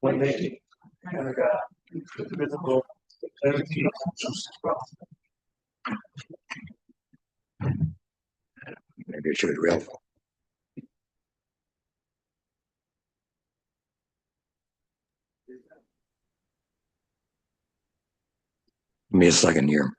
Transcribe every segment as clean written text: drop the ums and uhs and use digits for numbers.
When they visible maybe I should real. Give me a second here.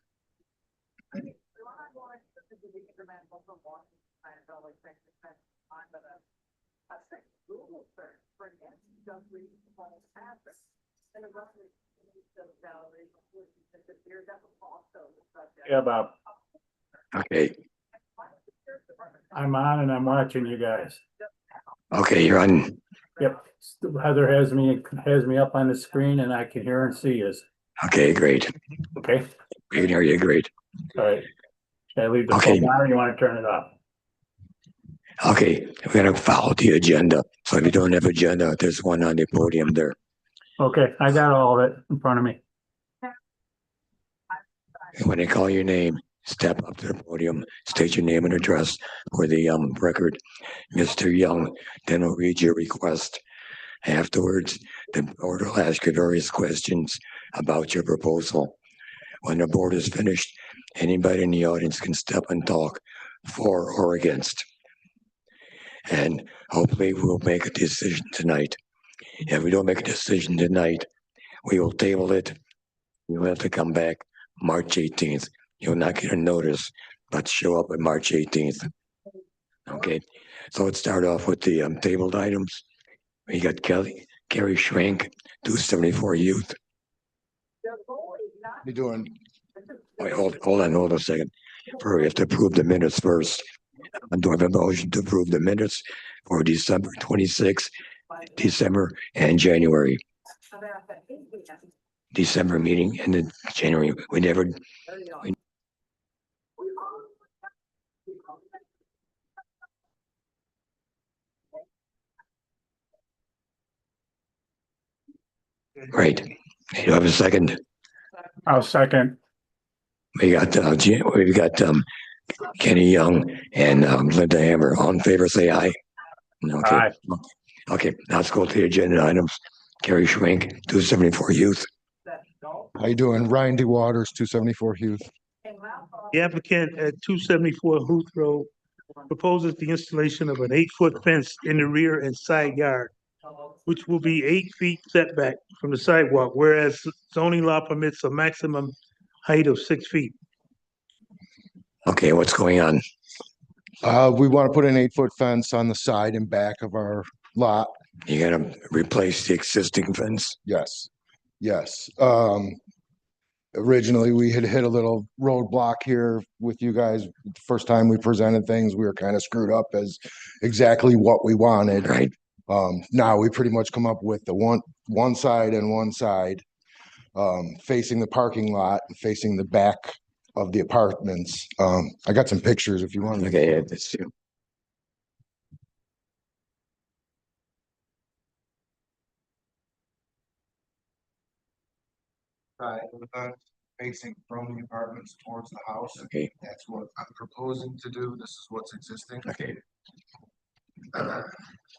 Yeah, Bob. Okay. I'm on and I'm watching you guys. Okay, you're on. Yep. Heather has me up on the screen and I can hear and see us. Okay, great. Okay. We can hear you great. All right. Should I leave the Okay. phone on or you want to turn it off? Okay, we're gonna follow the agenda. So if you don't have agenda, there's one on the podium there. Okay, I got all of it in front of me. And when they call your name, step up to the podium, state your name and address for the record. Mr. Young, then we'll read your request. Afterwards, the board will ask you various questions about your proposal. When the board is finished, anybody in the audience can step and talk for or against. And hopefully we'll make a decision tonight. If we don't make a decision tonight, we will table it. You'll have to come back March 18th. You'll not get a notice, but show up on March 18th. Okay, so let's start off with the tabled items. We got Carrie Schrank, 274 Youth. You doing? Wait, hold on a second. First, we have to approve the minutes first. Do I have a motion to approve the minutes for December 26th, December and January? December meeting and then January. We never. Right. You have a second? I'll second. We got Kenny Young and Linda Hammer. All in favor, say aye. Okay. Aye. Okay, now let's go to the agenda items. Carrie Schrank, 274 Youth. How you doing? Ryan D. Waters, 274 Youth. The applicant at 274 Huth Road proposes the installation of an 8-foot fence in the rear and side yard, which will be 8 feet setback from the sidewalk, whereas zoning law permits a maximum height of 6 feet. Okay, what's going on? We want to put an 8-foot fence on the side and back of our lot. You gotta replace the existing fence? Yes, yes. Originally, we had hit a little roadblock here with you guys. First time we presented things, we were kind of screwed up as exactly what we wanted. Right. Now we pretty much come up with the one side and one side, facing the parking lot and facing the back of the apartments. I got some pictures if you want. Okay, yeah, that's you. Facing from the apartments towards the house. Okay. That's what I'm proposing to do. This is what's existing. Okay.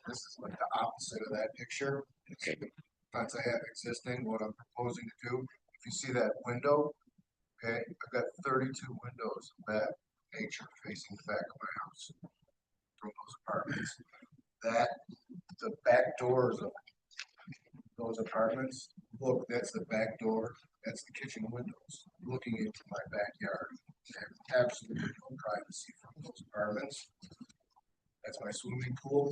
This is like the opposite of that picture. Okay. Fence I have existing, what I'm proposing to do. If you see that window, okay, I've got 32 windows of that nature facing the back of my house from those apartments. The back doors of those apartments, look, that's the back door. That's the kitchen windows looking into my backyard. I have absolutely no privacy from those apartments. That's my swimming pool.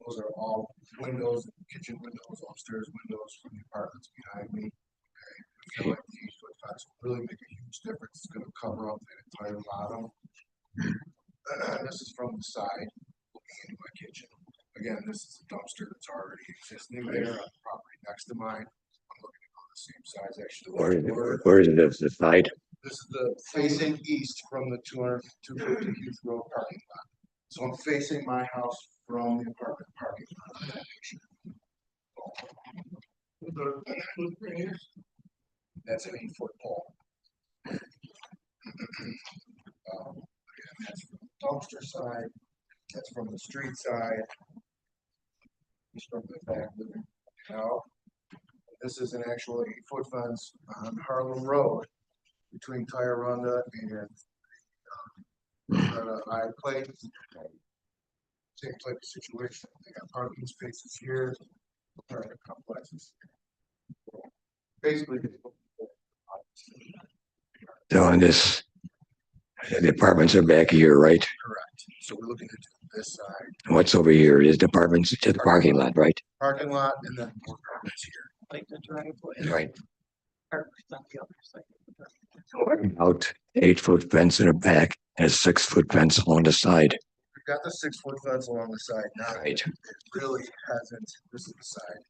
Those are all windows, kitchen windows, upstairs windows from the apartments behind me. Okay. I feel like the 8-foot fence will really make a huge difference. It's going to cover up that entire bottom. This is from the side looking into my kitchen. Again, this is a dumpster that's already existing there on the property next to mine. I'm looking at the same size actually. Where is this? The side? This is the facing east from the 250 Youth Road parking lot. So I'm facing my house from the apartment parking lot. That's an 8-foot pole. Again, that's from dumpster side, that's from the street side. It's from the back living out. This is an actual 8-foot fence on Harlem Road between Tyranda and I play. Same type of situation. They got parking spaces here, apartment complexes. Basically. So on this, the apartments are back here, right? Correct. So we're looking at this side, And what's over here is the apartments to the parking lot, right? parking lot, and then more apartments here. Like the driveway. Right. Or on the other side. Out 8-foot fence in the back and a 6-foot fence along the side. We got the 6-foot fence along the side now. Right. It really hasn't. This is the side.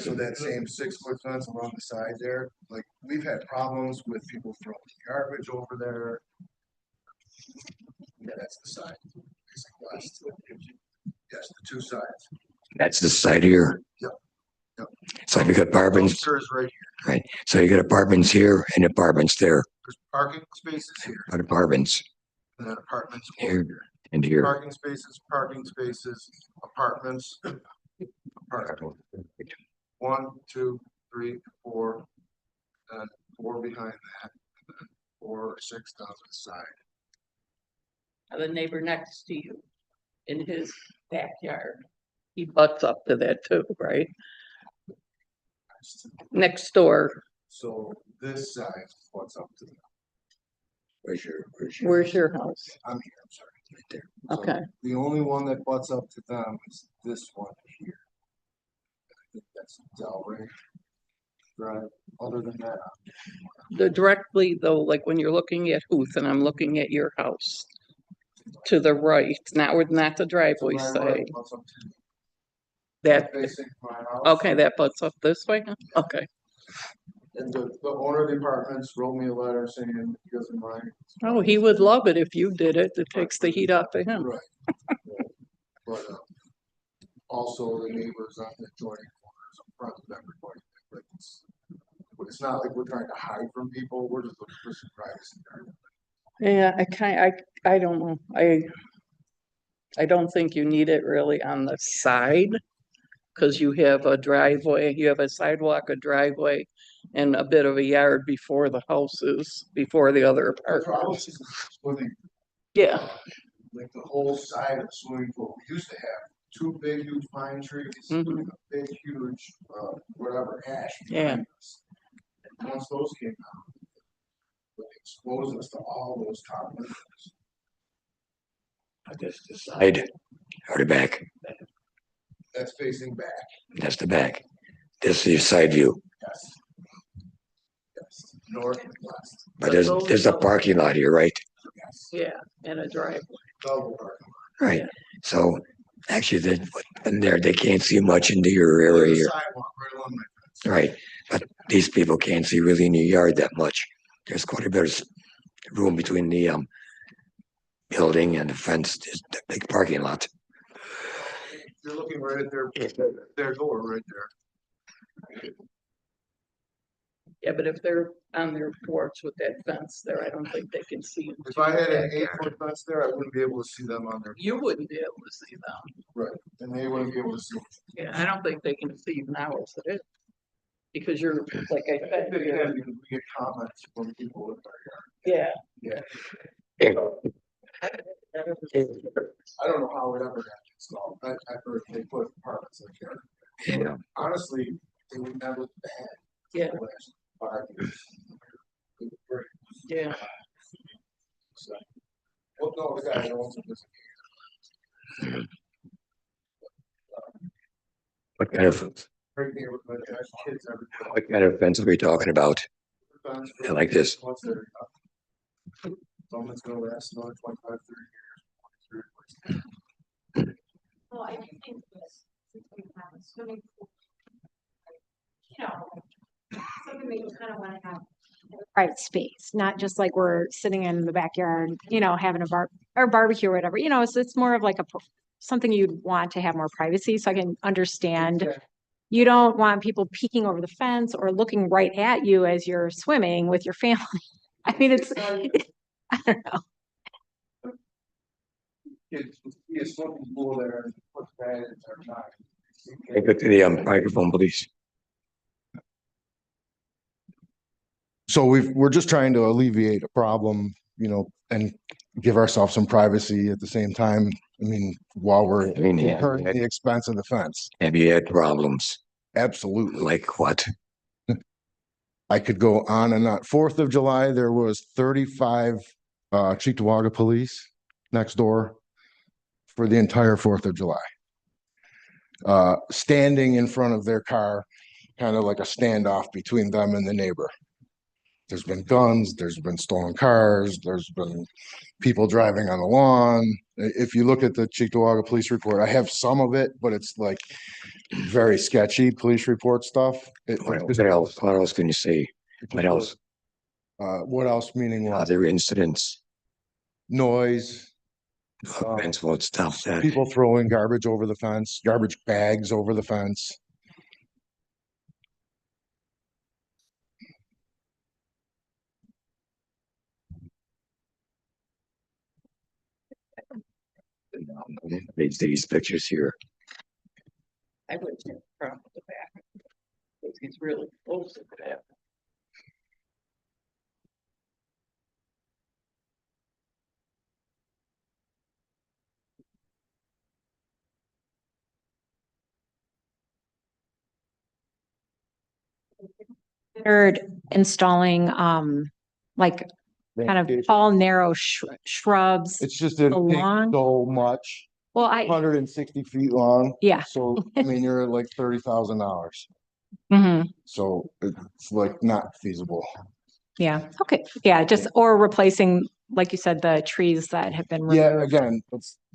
So that same 6-foot fence along the side there, like we've had problems with people throwing garbage over there. Yeah, that's the side. Facing west. Yes, the two sides. That's the side here. Yep. Yep. So you got apartments, Dumpster is right here. right? So you got apartments here and apartments there, There's parking spaces here, but apartments and then apartments over here here. and here. Parking spaces, apartments. Apartment. 1, 2, 3, 4, and 4 behind that, and then 4 or 6 down the side. The neighbor next to you in his backyard. He butts up to that too, right? Next door, So this side, what's up to them? Where's your? where's your house? I'm here, I'm sorry, right there. So Okay, the only one that butts up to them is this one here. I think that's Delray Drive. Other than that, the directly though, like when you're looking at Huth and I'm looking at your house. To the right, not the driveway to my right side, butts up to me. that, Facing my house. okay, that butts up this way, okay. And the owner of the apartments wrote me a letter saying he doesn't mind. Oh, he would love it if you did it, it takes the heat off of him. Right. But also the neighbors on the adjoining corners in front of everybody. But it's not like we're trying to hide from people, we're just looking for some privacy. Yeah, I don't know, I don't think you need it really on the side. Cause you have a driveway, you have a sidewalk, a driveway, and a bit of a yard before the houses, before the other The problem apartments. is swimming, Yeah, like the whole side of the swimming pool, we used to have 2 big huge pine trees, Mhm. and a big huge, whatever ash. Yeah. behind us. And once those came out, it exposed us to all those top windows. That's the side or the back. That's facing back, That's the back. This is your side view. yes. Yes, north and west, But there's a parking lot here, right? yes. yeah, and a driveway. Double parking. Right. So actually, in there they can't see much into your There's area a here. sidewalk right along my fence. Right. But these people can't see really in your yard that much. There's quite a bit of room between the building and the fence. There's the big parking lot. You're looking right at their door right there. Yeah, but if they're on their porch with that fence there, I don't think they can see. into If I had your an backyard. 8-foot fence there, I wouldn't be able to see them on their, You wouldn't be able to see them. right, and they wouldn't be able to see. Yeah, I don't think they can see you now as it is. Because you're, like I said, They you're- can, because we get comments from people in our yard. yeah. I don't know how it ever got installed. I heard they put apartments in there. Yeah. Honestly, they were never bad. Yeah. The last 5 years. They were great. Yeah, So, well, no, the guy owns it. What kind of Great neighborhood, has kids everywhere. what kind of fence are we talking about? Fence I like this. Once they're up. Someone's gonna last another 25, 30 years. Well, I do think this, since we have a swimming pool. You know, something that you kind of want to have. Private space, not just like we're sitting in the backyard, you know, having a barbecue or whatever, you know, so it's more of like something you'd want to have more privacy, so I can understand. Okay. You don't want people peeking over the fence or looking right at you as you're swimming with your family. I mean, it's, I don't know. It's be a swimming pool there and put that in there time. Take it to the microphone, please. So we're just trying to alleviate a problem, and give ourselves some privacy at the same time. I mean, while we're I mean, yeah, incurring the expense of the fence. have you had problems? Absolutely. Like what? I could go on and on. 4th of July, there was 35 Cheektowaga police next door for the entire 4th of July. Standing in front of their car, kind of like a standoff between them and the neighbor. There's been guns, there's been stolen cars, there's been people driving on the lawn. If you look at the Cheektowaga police report, I have some of it, but it's like very sketchy police report stuff. What else? What else can you say? What else? What else meaning what? Other incidents? Noise, Fence won't stop that. people throwing garbage over the fence, garbage bags over the fence. These pictures here. I wouldn't have a problem with that. Because he's really close to that. Considered installing, like kind of tall, narrow shrubs. It's just that it takes along- so much, Well, 160 feet long. yeah. So, I mean, you're at like $30,000. Mhm. So it's like not feasible. Yeah, okay, yeah, just, or replacing, like you said, the trees that have been Yeah, removed. again,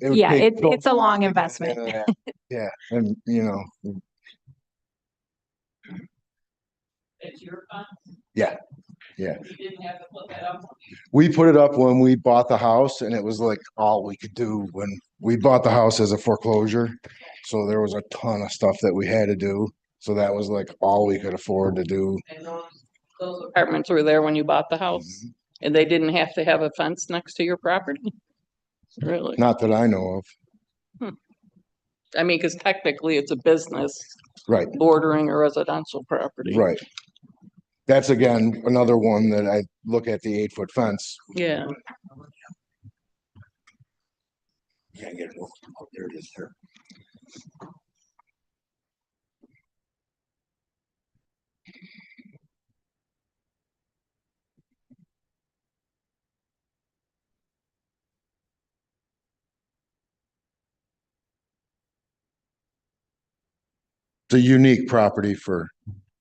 it would Yeah, take it's a so long much to get investment. into that. Yeah, and It's your fund? yeah, yeah. You didn't have to put that up? We put it up when we bought the house and it was like all we could do when we bought the house as a foreclosure. So there was a ton of stuff that we had to do. So that was like all we could afford to do. And those apartments were there when you bought the house? And they didn't have to have a fence next to your property? Really? Not that I know of. I mean, because technically it's a business Right, bordering a residential property. right. That's again, another one that I look at the 8-foot fence. Yeah. Can't get it. Oh, there it is there. It's a unique property for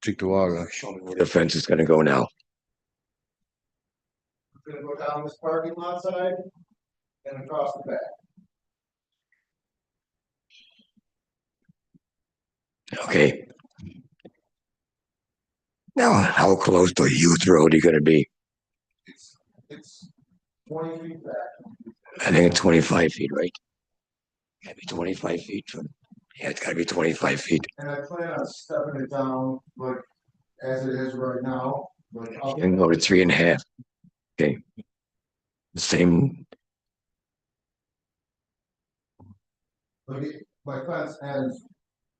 Cheektowaga. Show me where the fence is gonna go now. Gonna go down this parking lot side and across the back. Okay. Now, how close to Youth Road are you gonna be? It's 20 feet back. I think it's 25 feet, right? Gotta be 25 feet from, yeah, it's gotta be 25 feet. And I plan on stepping it down like as it is right now, like up. You can go to 3.5. Okay. Same, My fence ends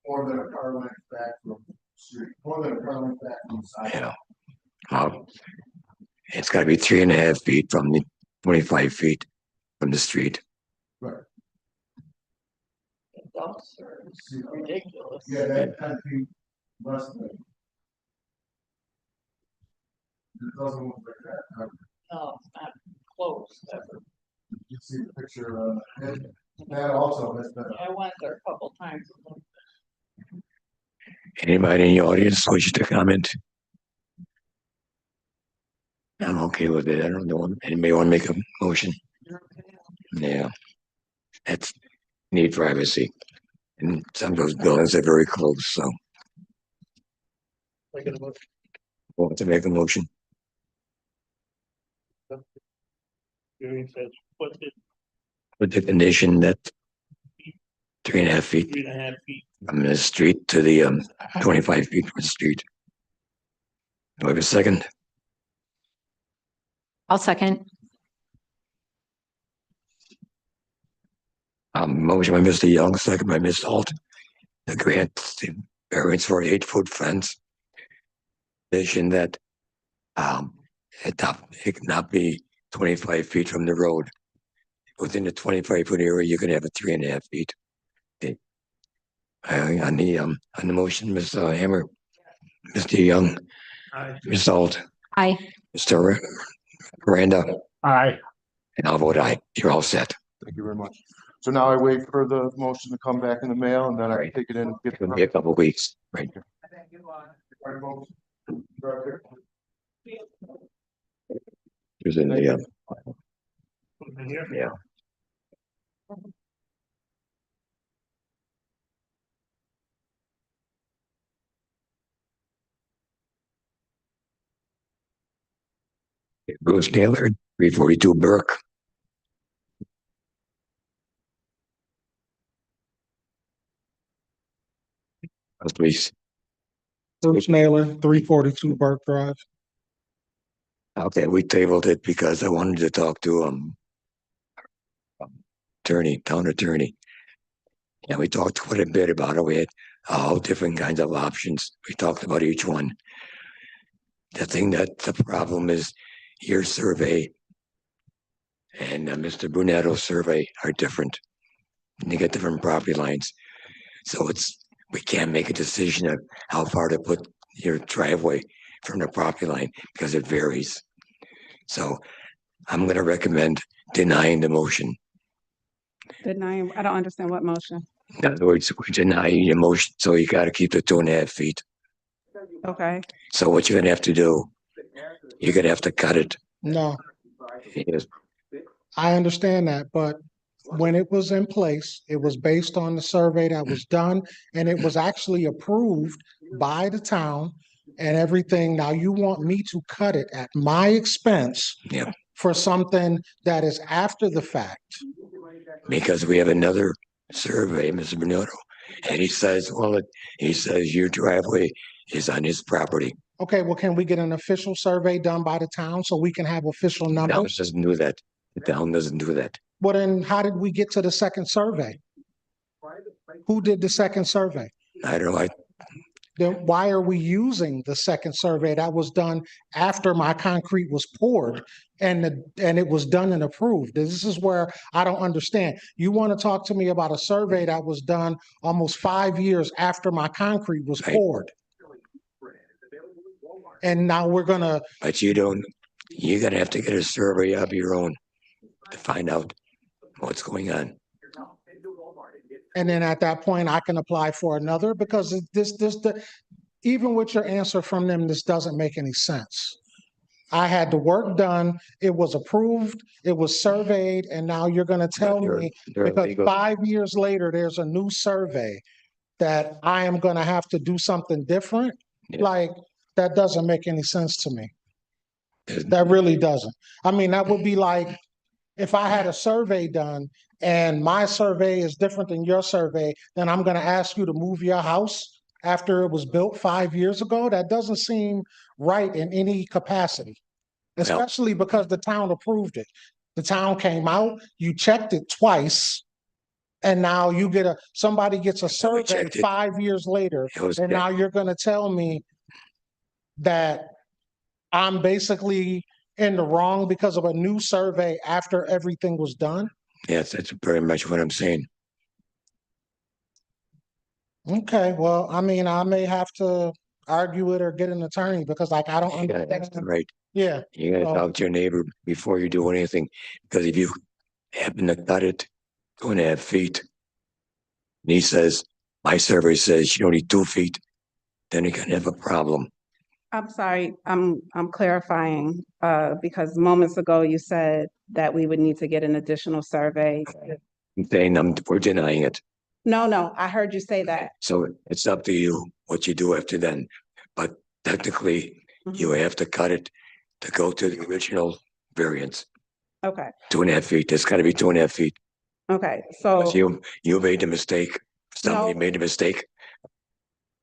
more than a car length back from the street, more than a car length back from the side. yeah. It's gotta be 3.5 feet from the 25 feet from the street. Right. Dumpster is ridiculous. Yeah, that 10 feet less than. It doesn't look like that. No, it's not close ever. You see the picture, that also has been. I went there a couple times. Anybody in the audience wish to comment? I'm okay with it. I don't know. Anybody want to make a motion? Yeah. That's need privacy. And some of those buildings are very close, so want to make a motion. With the condition that 3.5 feet 3.5 feet. from the street to the 25 feet from the street. Do I have a second? I'll second. Motion by Mr. Young, second by Ms. Alt, to grant the variance for an 8-foot fence. Condition that, it not be 25 feet from the road. Within the 25-foot area, you can have it 3.5 feet. Okay. On the motion, Ms. Hammer, Mr. Young, Aye. Ms. Alt, Aye. Mr. Miranda, Aye. and I'll vote aye. You're all set. Thank you very much. So now I wait for the motion to come back in the mail and then I Right. take it in and get. It'll be a couple weeks, right? There's in the, yeah. Bruce Naylor, 342 Burke. Please. Bruce Naylor, 342 Burke Drive. Okay, we tabled it because I wanted to talk to town attorney. And we talked quite a bit about it. We had all different kinds of options. We talked about each one. The problem is your survey and Mr. Brunetto's survey are different. And you get different property lines. So we can't make a decision of how far to put your driveway from the property line because it varies. So I'm going to recommend denying the motion. Denying, I don't understand what motion. In other words, we're denying your motion, so you got to keep the 2.5 feet. Okay, So what you're going to have to do, you're going to have to cut it. No, Yes. I understand that, but when it was in place, it was based on the survey that was done and it was actually approved by the town and everything. Now you want me to cut it at my expense Yeah. for something that is after the fact. Because we have another survey, Mr. Brunetto, and he says your driveway is on his property. Okay, well, can we get an official survey done by the town so we can have official The town numbers? doesn't do that. The town doesn't do that. Well, then how did we get to the second survey? Who did the second survey? I don't know. Then why are we using the second survey that was done after my concrete was poured and it was done and approved? This is where I don't understand. You want to talk to me about a survey that was done almost 5 years after my concrete was Right. poured. And now we're gonna, But you're going to have to get a survey of your own to find out what's going on. and then at that point I can apply for another because even with your answer from them, this doesn't make any sense. I had the work done, it was approved, it was surveyed, and now you're gonna tell me They're because illegal. 5 years later, there's a new survey that I am gonna have to do something different? Yeah. Like, that doesn't make any sense to me. There's- That really doesn't. I mean, that would be like if I had a survey done and my survey is different than your survey, then I'm gonna ask you to move your house after it was built 5 years ago. That doesn't seem right in any capacity. Especially because the town approved it. The town came out, you checked it twice. And now you somebody gets a survey checked it. 5 years later, It was and now you're gonna tell me that I'm basically in the wrong because of a new survey after everything was done? Yes, that's very much what I'm saying. Okay, well, I mean, I may have to argue it or get an attorney because like, I don't You gotta ask understand. them, right? Yeah, You gotta Oh. talk to your neighbor before you do anything, because if you happen to cut it 2.5 feet, and he says, my survey says you need 2 feet, then you're gonna have a problem. I'm sorry, I'm clarifying, because moments ago you said that we would need to get an additional survey. I'm saying we're denying it. No, I heard you say that. So it's up to you what you do after then. But technically, you Mhm. have to cut it to go to the original variance. Okay, 2.5 feet. It's gotta be 2.5 feet. okay, So so, you made the mistake. Somebody No. made a mistake.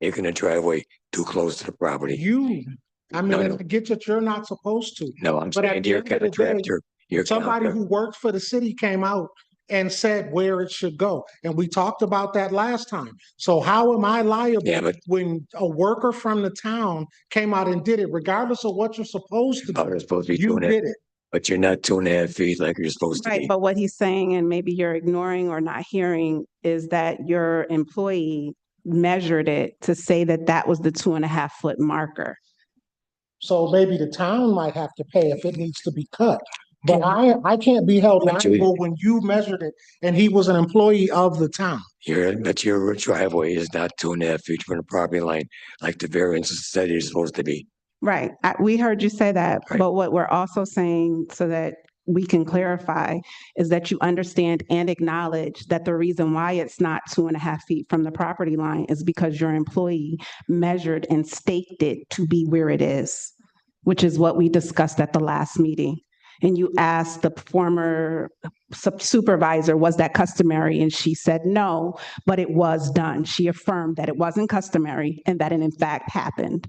Making a driveway too close to the property. I No, mean, no. I get that you're not supposed to. No, I'm But at saying the your end of the day, contractor, your Somebody contractor. who works for the city came out and said where it should go. And we talked about that last time. So how am I Yeah, liable but when a worker from the town came out and did it, regardless of what you're supposed to you're do? supposed to be You doing it, did it. but you're not 2.5 feet like you're supposed to Right, be. but what he's saying, and maybe you're ignoring or not hearing, is that your employee measured it to say that that was the 2.5 foot marker. So maybe the town might have to pay if it needs to be cut. But I can't be held But you- liable when you measured it and he was an employee of the town. But your driveway is not 2.5 feet from the property line, like the variance said it's supposed to be. Right, we heard you say that, Right. but what we're also saying so that we can clarify is that you understand and acknowledge that the reason why it's not 2.5 feet from the property line is because your employee measured and staked it to be where it is, which is what we discussed at the last meeting. And you asked the former supervisor, was that customary? And she said no, but it was done. She affirmed that it wasn't customary and that it in fact happened.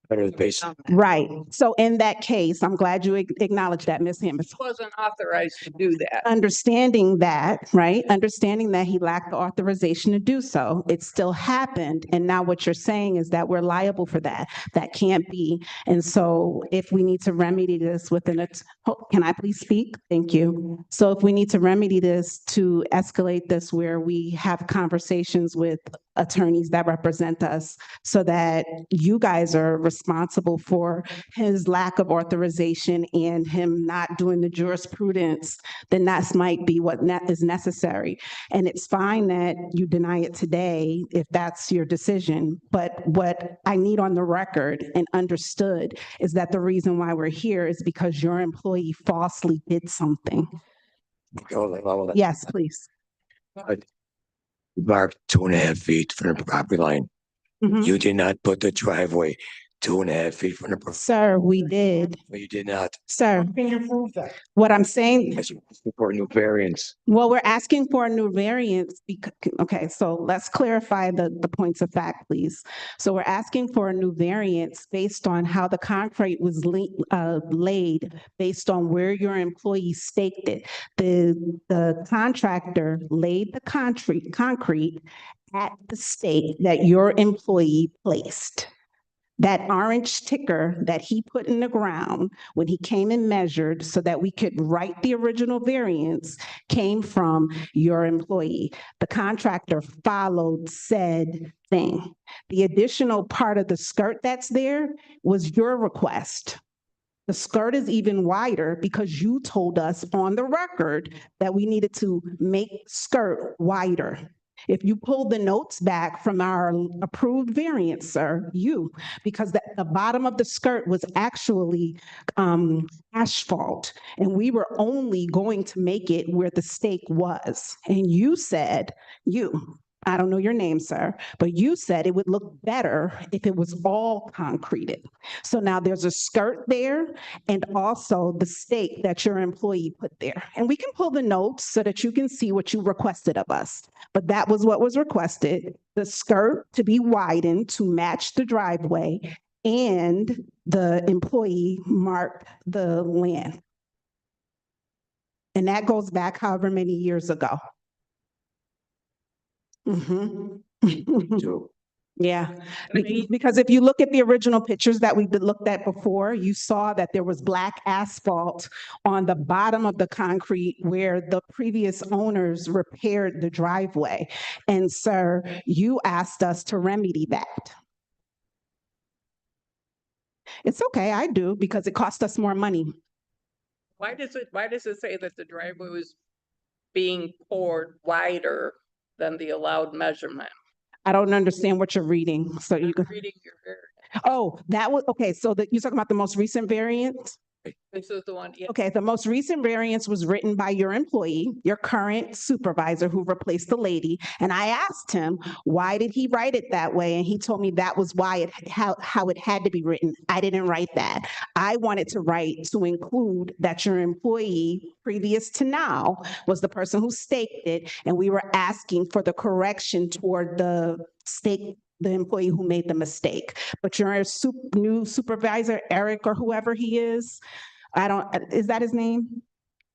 But it was based, Right. So in that case, I'm glad you acknowledged that, Ms. Hammond. Wasn't authorized to do that. Understanding that, right? Understanding that he lacked the authorization to do so, it still happened. And now what you're saying is that we're liable for that. That can't be. And so if we need to remedy this within can I please speak? Thank you. So if we need to remedy this to escalate this where we have conversations with attorneys that represent us so that you guys are responsible for his lack of authorization and him not doing the jurisprudence, then that might be what is necessary. And it's fine that you deny it today if that's your decision. But what I need on the record and understood is that the reason why we're here is because your employee falsely did something. Yes, please. marked 2.5 feet from the property line. Mhm. You did not put the driveway 2.5 feet from the property. Sir, we did. You did not. Sir, How can you prove that? what I'm saying, That's for a new variance. well, we're asking for a new variance because, okay, so let's clarify the points of fact, please. So we're asking for a new variance based on how the concrete was laid, based on where your employee staked it. The contractor laid the concrete at the stake that your employee placed. That orange sticker that he put in the ground when he came and measured so that we could write the original variance came from your employee. The contractor followed said thing. The additional part of the skirt that's there was your request. The skirt is even wider because you told us on the record that we needed to make skirt wider. If you pull the notes back from our approved variance, sir, because the bottom of the skirt was actually asphalt, and we were only going to make it where the stake was. And you said, I don't know your name, sir, but you said it would look better if it was all concreted. So now there's a skirt there and also the stake that your employee put there. And we can pull the notes so that you can see what you requested of us. But that was what was requested, the skirt to be widened to match the driveway and the employee marked the land. And that goes back however many years ago. Mhm. Yeah, because if you look at the original pictures that we looked at before, you saw that there was black asphalt on the bottom of the concrete where the previous owners repaired the driveway. And sir, you asked us to remedy that. It's okay, I do, because it cost us more money. Why does it say that the driveway was being poured wider than the allowed measurement? I don't understand what you're reading, so you can, Reading your variance. oh, that was, okay, so you're talking about the most recent variance? This is the one, yeah. Okay, the most recent variance was written by your employee, your current supervisor who replaced the lady. And I asked him, why did he write it that way? And he told me that was why how it had to be written. I didn't write that. I wanted to write to include that your employee previous to now was the person who staked it. And we were asking for the correction toward the employee who made the mistake. But your new supervisor, Eric or whoever he is, is that his name?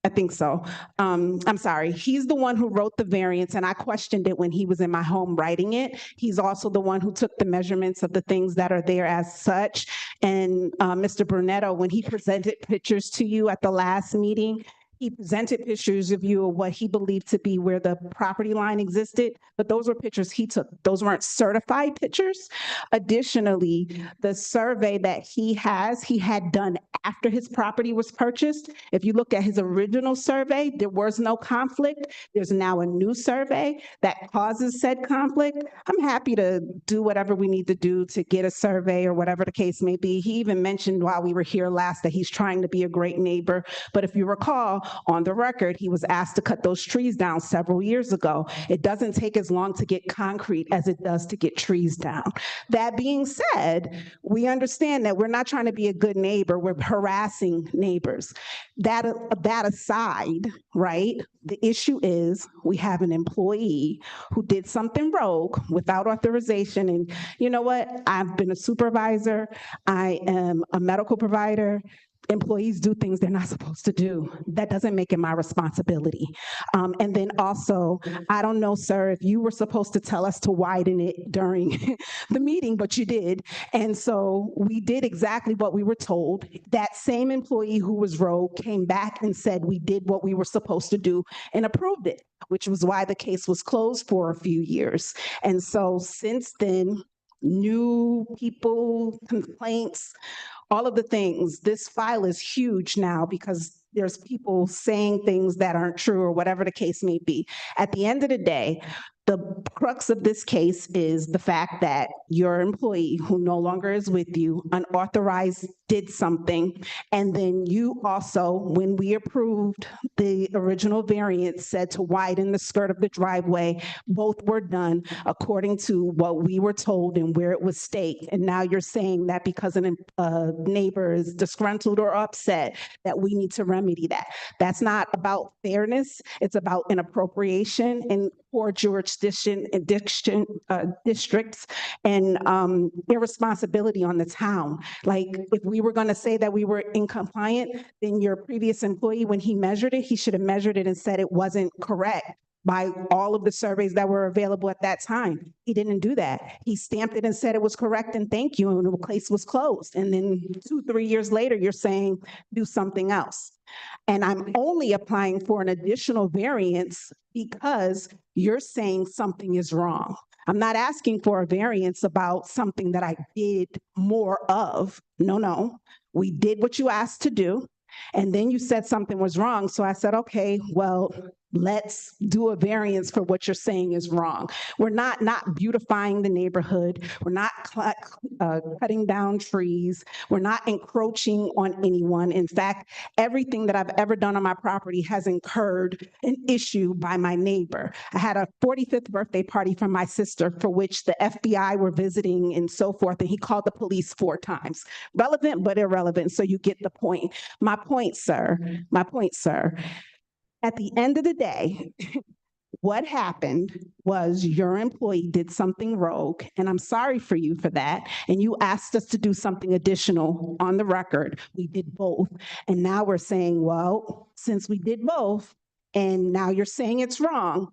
I think so. I'm sorry. He's the one who wrote the variance and I questioned it when he was in my home writing it. He's also the one who took the measurements of the things that are there as such. And Mr. Brunetto, when he presented pictures to you at the last meeting, he presented pictures of you of what he believed to be where the property line existed, but those were pictures he took. Those weren't certified pictures. Additionally, the survey that he had done after his property was purchased. If you look at his original survey, there was no conflict. There's now a new survey that causes said conflict. I'm happy to do whatever we need to do to get a survey or whatever the case may be. He even mentioned while we were here last that he's trying to be a great neighbor. But if you recall, on the record, he was asked to cut those trees down several years ago. It doesn't take as long to get concrete as it does to get trees down. That being said, we understand that we're not trying to be a good neighbor. We're harassing neighbors. That aside, right? The issue is we have an employee who did something rogue without authorization. And you know what? I've been a supervisor. I am a medical provider. Employees do things they're not supposed to do. That doesn't make it my responsibility. And then also, I don't know, sir, if you were supposed to tell us to widen it during the meeting, but you did. And so we did exactly what we were told. That same employee who was rogue came back and said we did what we were supposed to do and approved it, which was why the case was closed for a few years. And so since then, new people, complaints, all of the things, this file is huge now because there's people saying things that aren't true or whatever the case may be. At the end of the day, the crux of this case is the fact that your employee who no longer is with you, unauthorized, did something. And then you also, when we approved the original variance, said to widen the skirt of the driveway. Both were done according to what we were told and where it was staked. And now you're saying that because a neighbor is disgruntled or upset, that we need to remedy that. That's not about fairness. It's about an appropriation and poor jurisdiction and districts and irresponsibility on the town. Like if we were going to say that we were in compliant, then your previous employee, when he measured it, he should have measured it and said it wasn't correct by all of the surveys that were available at that time. He didn't do that. He stamped it and said it was correct and thank you, and the case was closed. And then 2-3 years later, you're saying do something else. And I'm only applying for an additional variance because you're saying something is wrong. I'm not asking for a variance about something that I did more of. No. We did what you asked to do. And then you said something was wrong. So I said, okay, well, let's do a variance for what you're saying is wrong. We're not beautifying the neighborhood. We're not cutting down trees. We're not encroaching on anyone. In fact, everything that I've ever done on my property has incurred an issue by my neighbor. I had a 45th birthday party for my sister for which the FBI were visiting and so forth, and he called the police 4 times. Relevant, but irrelevant, so you get the point. My point, sir, at the end of the day, what happened was your employee did something rogue, and I'm sorry for you for that. And you asked us to do something additional on the record. We did both. And now we're saying, well, since we did both, and now you're saying it's wrong,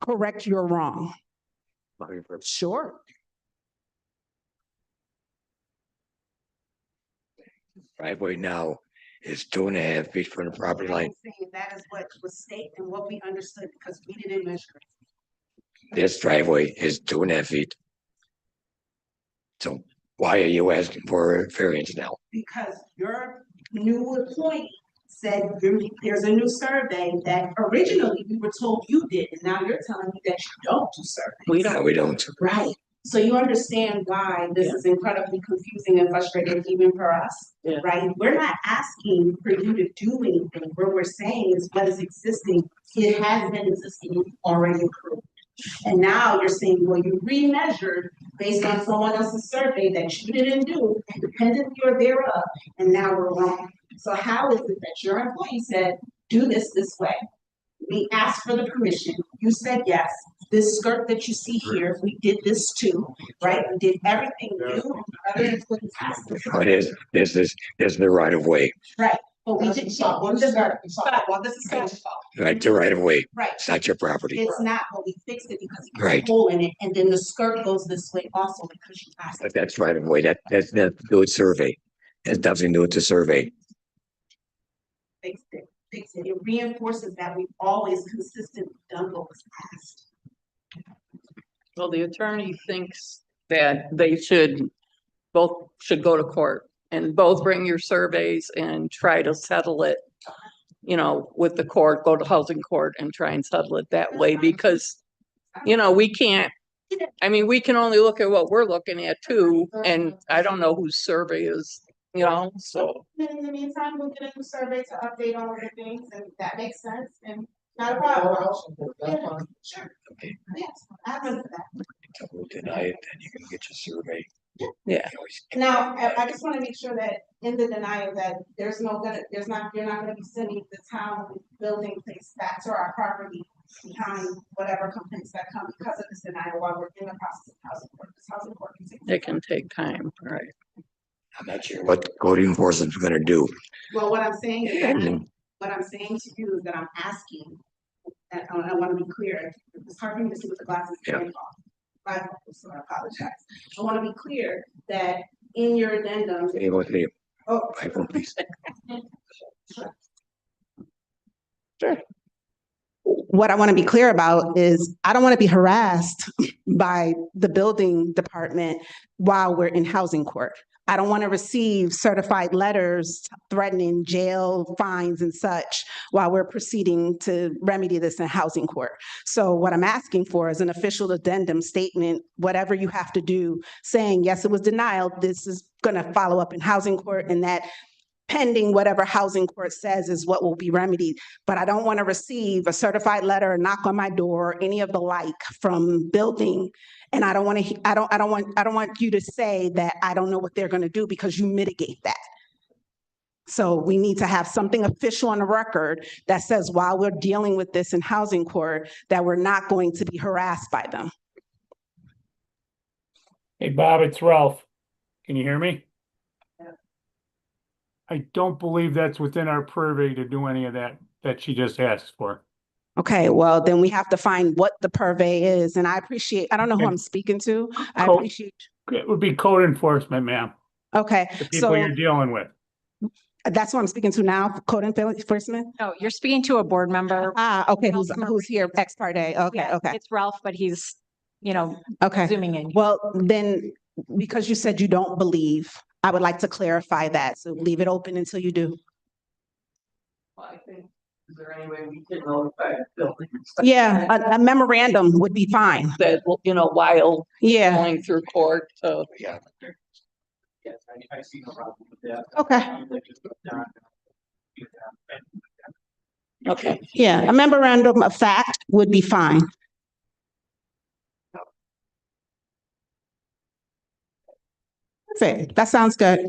correct your wrong. Sure. Driveway now is 2.5 feet from the property line. That is what was stated and what we understood because we didn't measure it. This driveway is 2.5 feet. So why are you asking for a variance now? Because your new employee said there's a new survey that originally we were told you did, and now you're telling me that you don't do surveys. No, we don't. Right. So you understand why this is incredibly confusing and frustrating even for us, right? We're not asking for you to do anything. What we're saying is what is existing, it has been existing, already approved. And now you're saying, well, you remeasured based on someone else's survey that you didn't do, independently or thereof, and now we're wrong. So how is it that your employee said, do this way? We asked for the permission. You said yes. This skirt that you see here, we did this too, right? We did everything you and other employees asked us. This is the right of way. Right. But we That's did, the side. What is that? The side. well, this is Right. Right, the right of way. right. It's not your property. It's not, but we fixed it because you Right. put a hole in it, and then the skirt goes this way also because you asked. But that's right of way. That's nothing to do with survey. It has nothing to do with the survey. Fixed it, fixed it. It reinforces that we've always consistently done what was asked. Well, the attorney thinks that they both should go to court and both bring your surveys and try to settle it, you know, with the court, go to housing court and try and settle it that way because, you know, we can't, I mean, we can only look at what we're looking at too, and I don't know whose survey is, you know, so. In the meantime, we'll get a new survey to update all of the things, and that makes sense, and not a problem. That's fine. Sure. Okay. Yes, I'm in for that. So we'll deny it, then you can get your survey. Yeah. You always- Now, I just want to make sure that in the denial that you're not gonna be sending the town building things back to our property behind whatever complaints that come because of this denial while we're in the process of housing court. This housing court can take. It can take time, right? I'm not sure what code enforcement's gonna do. Well, what I'm saying is that, Mm. what I'm saying to you is that I'm asking, and I want to be clear, it's hard for me to see with the glasses. Yeah. Right, so I apologize. I want to be clear that in your addendum. Can you go with the Oh, iPhone, please? what I want to be clear about is I don't want to be harassed by the building department while we're in housing court. I don't want to receive certified letters threatening jail, fines and such while we're proceeding to remedy this in housing court. So what I'm asking for is an official addendum statement, whatever you have to do, saying, yes, it was denied. This is going to follow up in housing court, and that pending whatever housing court says is what will be remedied. But I don't want to receive a certified letter, a knock on my door, any of the like from building. And I don't want you to say that I don't know what they're going to do because you mitigate that. So we need to have something official on the record that says while we're dealing with this in housing court, that we're not going to be harassed by them. Hey, Bob, it's Ralph. Can you hear me? I don't believe that's within our purview to do any of that she just asked for. Okay, well, then we have to find what the purvey is. And I don't know who I'm speaking to. I Code- appreciate, It would be code enforcement, ma'am, okay, the people so you're dealing with. that's what I'm speaking to now, code enforcement? No, you're speaking to a board member. Ah, okay, who's here, ex parte, okay, Yeah, okay, It's Ralph, but he's, okay. zooming in. Well, then, because you said you don't believe, I would like to clarify that, so leave it open until you do. I think, is there any way we can notify the building? Yeah, a memorandum would be fine, That, you know, while yeah, going through court, so. Yeah. Yes, I see no problem with that. okay, Okay. yeah, a memorandum of fact would be fine. Perfect, that sounds good.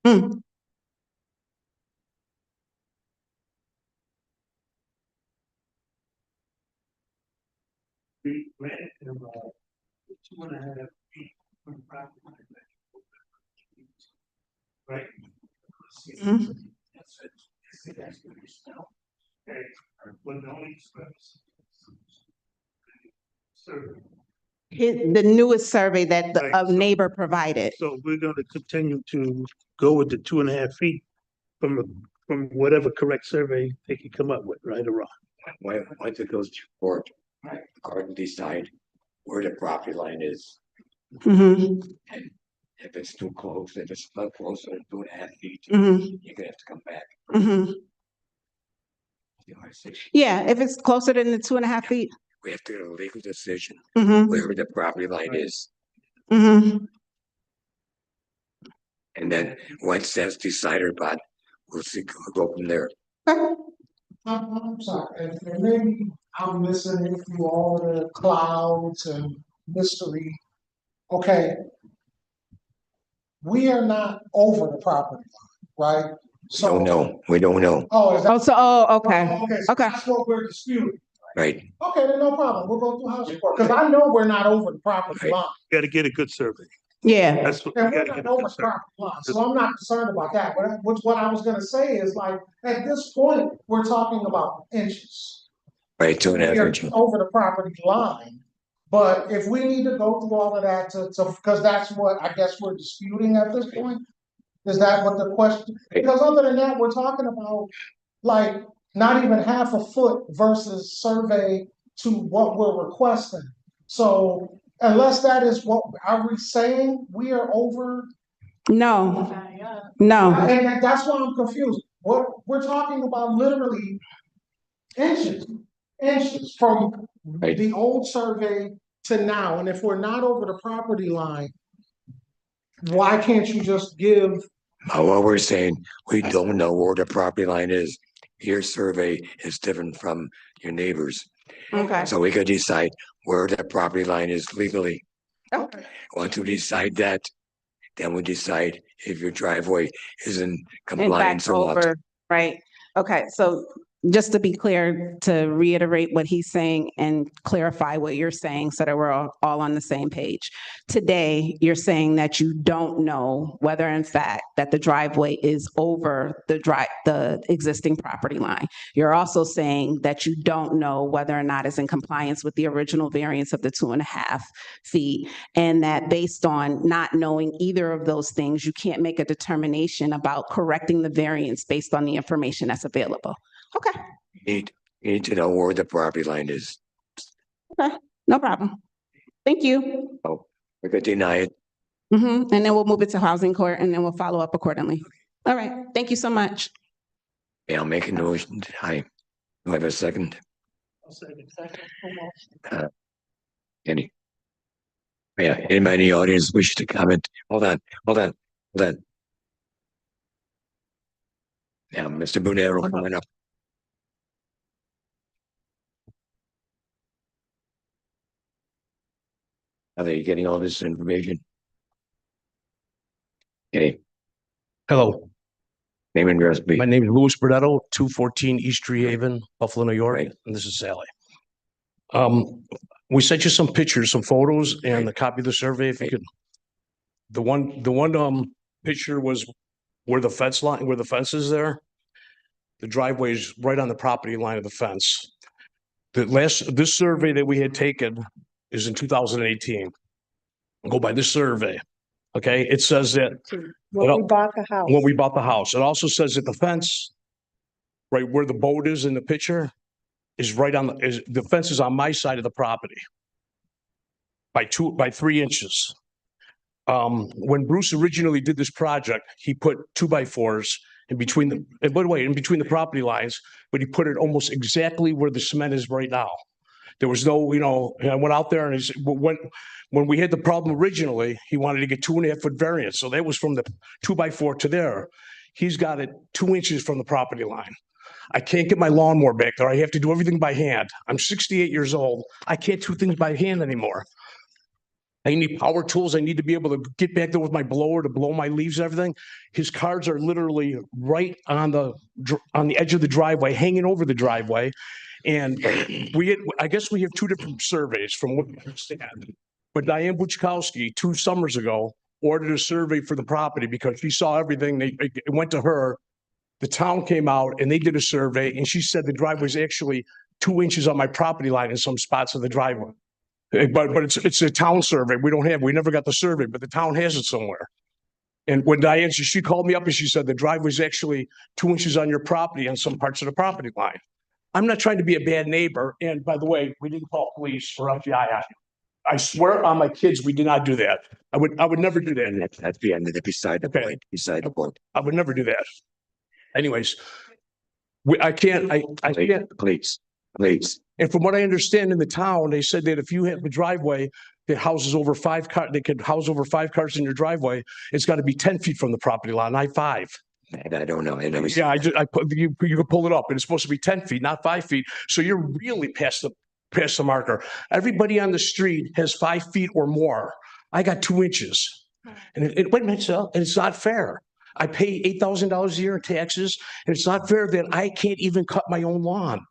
Hmm. We granted them, 2.5 feet from property line. Right? Mhm. That's it. That's what it's now. Okay, but the only expense. Survey. The newest survey that Right, a so- neighbor provided. So we're gonna continue to go with the 2.5 feet from whatever correct survey they can come up with, right or wrong. Once it goes to court, the court will decide where the property line is. Mhm, And if it's too close, if it's not closer than 2.5 feet, mhm, you're gonna have to come back. mhm. You know, I say, Yeah, if it's closer than the 2.5 feet. we have to get a legal decision, Mhm, wherever the property line is. mhm. And then once that's decided upon, we'll see, we'll go from there. Okay. I'm sorry, and maybe I'm listening through all the clouds and mystery. Okay. We are not over the property line, right? So. Don't know, we don't know, Oh, is that? Okay, Okay, so okay. that's what we're disputing. right? Okay, then no problem. We'll go through housing court, because I know we're not over the property Right. line. Gotta get a good survey. Yeah, That's what. And we we're gotta not get over concerned. property line, so I'm not concerned about that, but what I was gonna say is like, at this point, we're talking about inches. Right, 2.5 We are inches. over the property line, but if we need to go through all of that because that's what I guess we're disputing at this point. Is that what the question, because other than that, we're talking about like not even half a foot versus survey to what we're requesting. So unless that is what, are we saying we are over? no, no. And that's why I'm confused. What, we're talking about literally inches from Right. the old survey to now. And if we're not over the property line, why can't you just give? What we're saying, we don't know where the property line is. Your survey is different from your neighbor's. Okay. So we could decide where that property line is legally. Okay. Once we decide that, then we decide if your driveway is in In compliance fact, or not. over, right? Okay, so just to be clear, to reiterate what he's saying and clarify what you're saying so that we're all on the same page. Today, you're saying that you don't know whether in fact that the driveway is over the existing property line. You're also saying that you don't know whether or not it's in compliance with the original variance of the 2.5 feet. And that based on not knowing either of those things, you can't make a determination about correcting the variance based on the information that's available. Okay, You need to know where the property line is. okay, no problem. Thank you. We could deny it. And then we'll move it to housing court and then we'll follow up accordingly. All right, thank you so much. Yeah, I'll make a motion. Do I have a second? Any? Yeah, anybody in the audience wish to comment? Hold on. Yeah, Mr. Bonero coming up. Are they getting all this information? Okay, Hello, name and address, please. my name is Louis Burdetto, 214 East Tree Haven, Buffalo, New York, Right. and this is Sally. We sent you some pictures, some photos, and a copy of the survey, if you could. The one picture was where the fence is there. The driveway is right on the property line of the fence. This survey that we had taken is in 2018. Go by this survey, okay? It says that When we bought the house. when we bought the house. It also says that the fence, right where the boat is in the picture, is right on the fence is on my side of the property by 3 inches. When Bruce originally did this project, he put 2x4s in between and by the way, in between the property lines, but he put it almost exactly where the cement is right now. There was no, and I went out there and when we had the problem originally, he wanted to get 2.5 foot variance. So that was from the 2x4 to there. He's got it 2 inches from the property line. I can't get my lawnmower back there. I have to do everything by hand. I'm 68 years old. I can't do things by hand anymore. I need power tools. I need to be able to get back there with my blower to blow my leaves and everything. His cars are literally right on the edge of the driveway, hanging over the driveway. And I guess we have 2 different surveys from what we understand. But Diane Buchkowski 2 summers ago ordered a survey for the property because she saw everything. It went to her. The town came out and they did a survey and she said the driveway is actually 2 inches on my property line in some spots of the driveway. But it's a town survey. We never got the survey, but the town has it somewhere. And when Diane, she called me up and she said the driveway's actually 2 inches on your property on some parts of the property line. I'm not trying to be a bad neighbor. And by the way, we didn't call police or FBI. I swear on my kids, we did not do that. I would never do that. That's the end of it. Beside the Okay. point. Beside the point. I would never do that. Anyways, I can't. Please. And from what I understand in the town, they said that if you have a driveway that houses over 5 cars, they could house over 5 cars in your driveway. It's got to be 10 feet from the property line, not 5. And I don't know. Yeah, you can pull it up, and it's supposed to be 10 feet, not 5 feet. So you're really past the marker. Everybody on the street has 5 feet or more. I got 2 inches, and wait a minute, and it's not fair. I pay $8,000 a year in taxes, and it's not fair that I can't even cut my own lawn.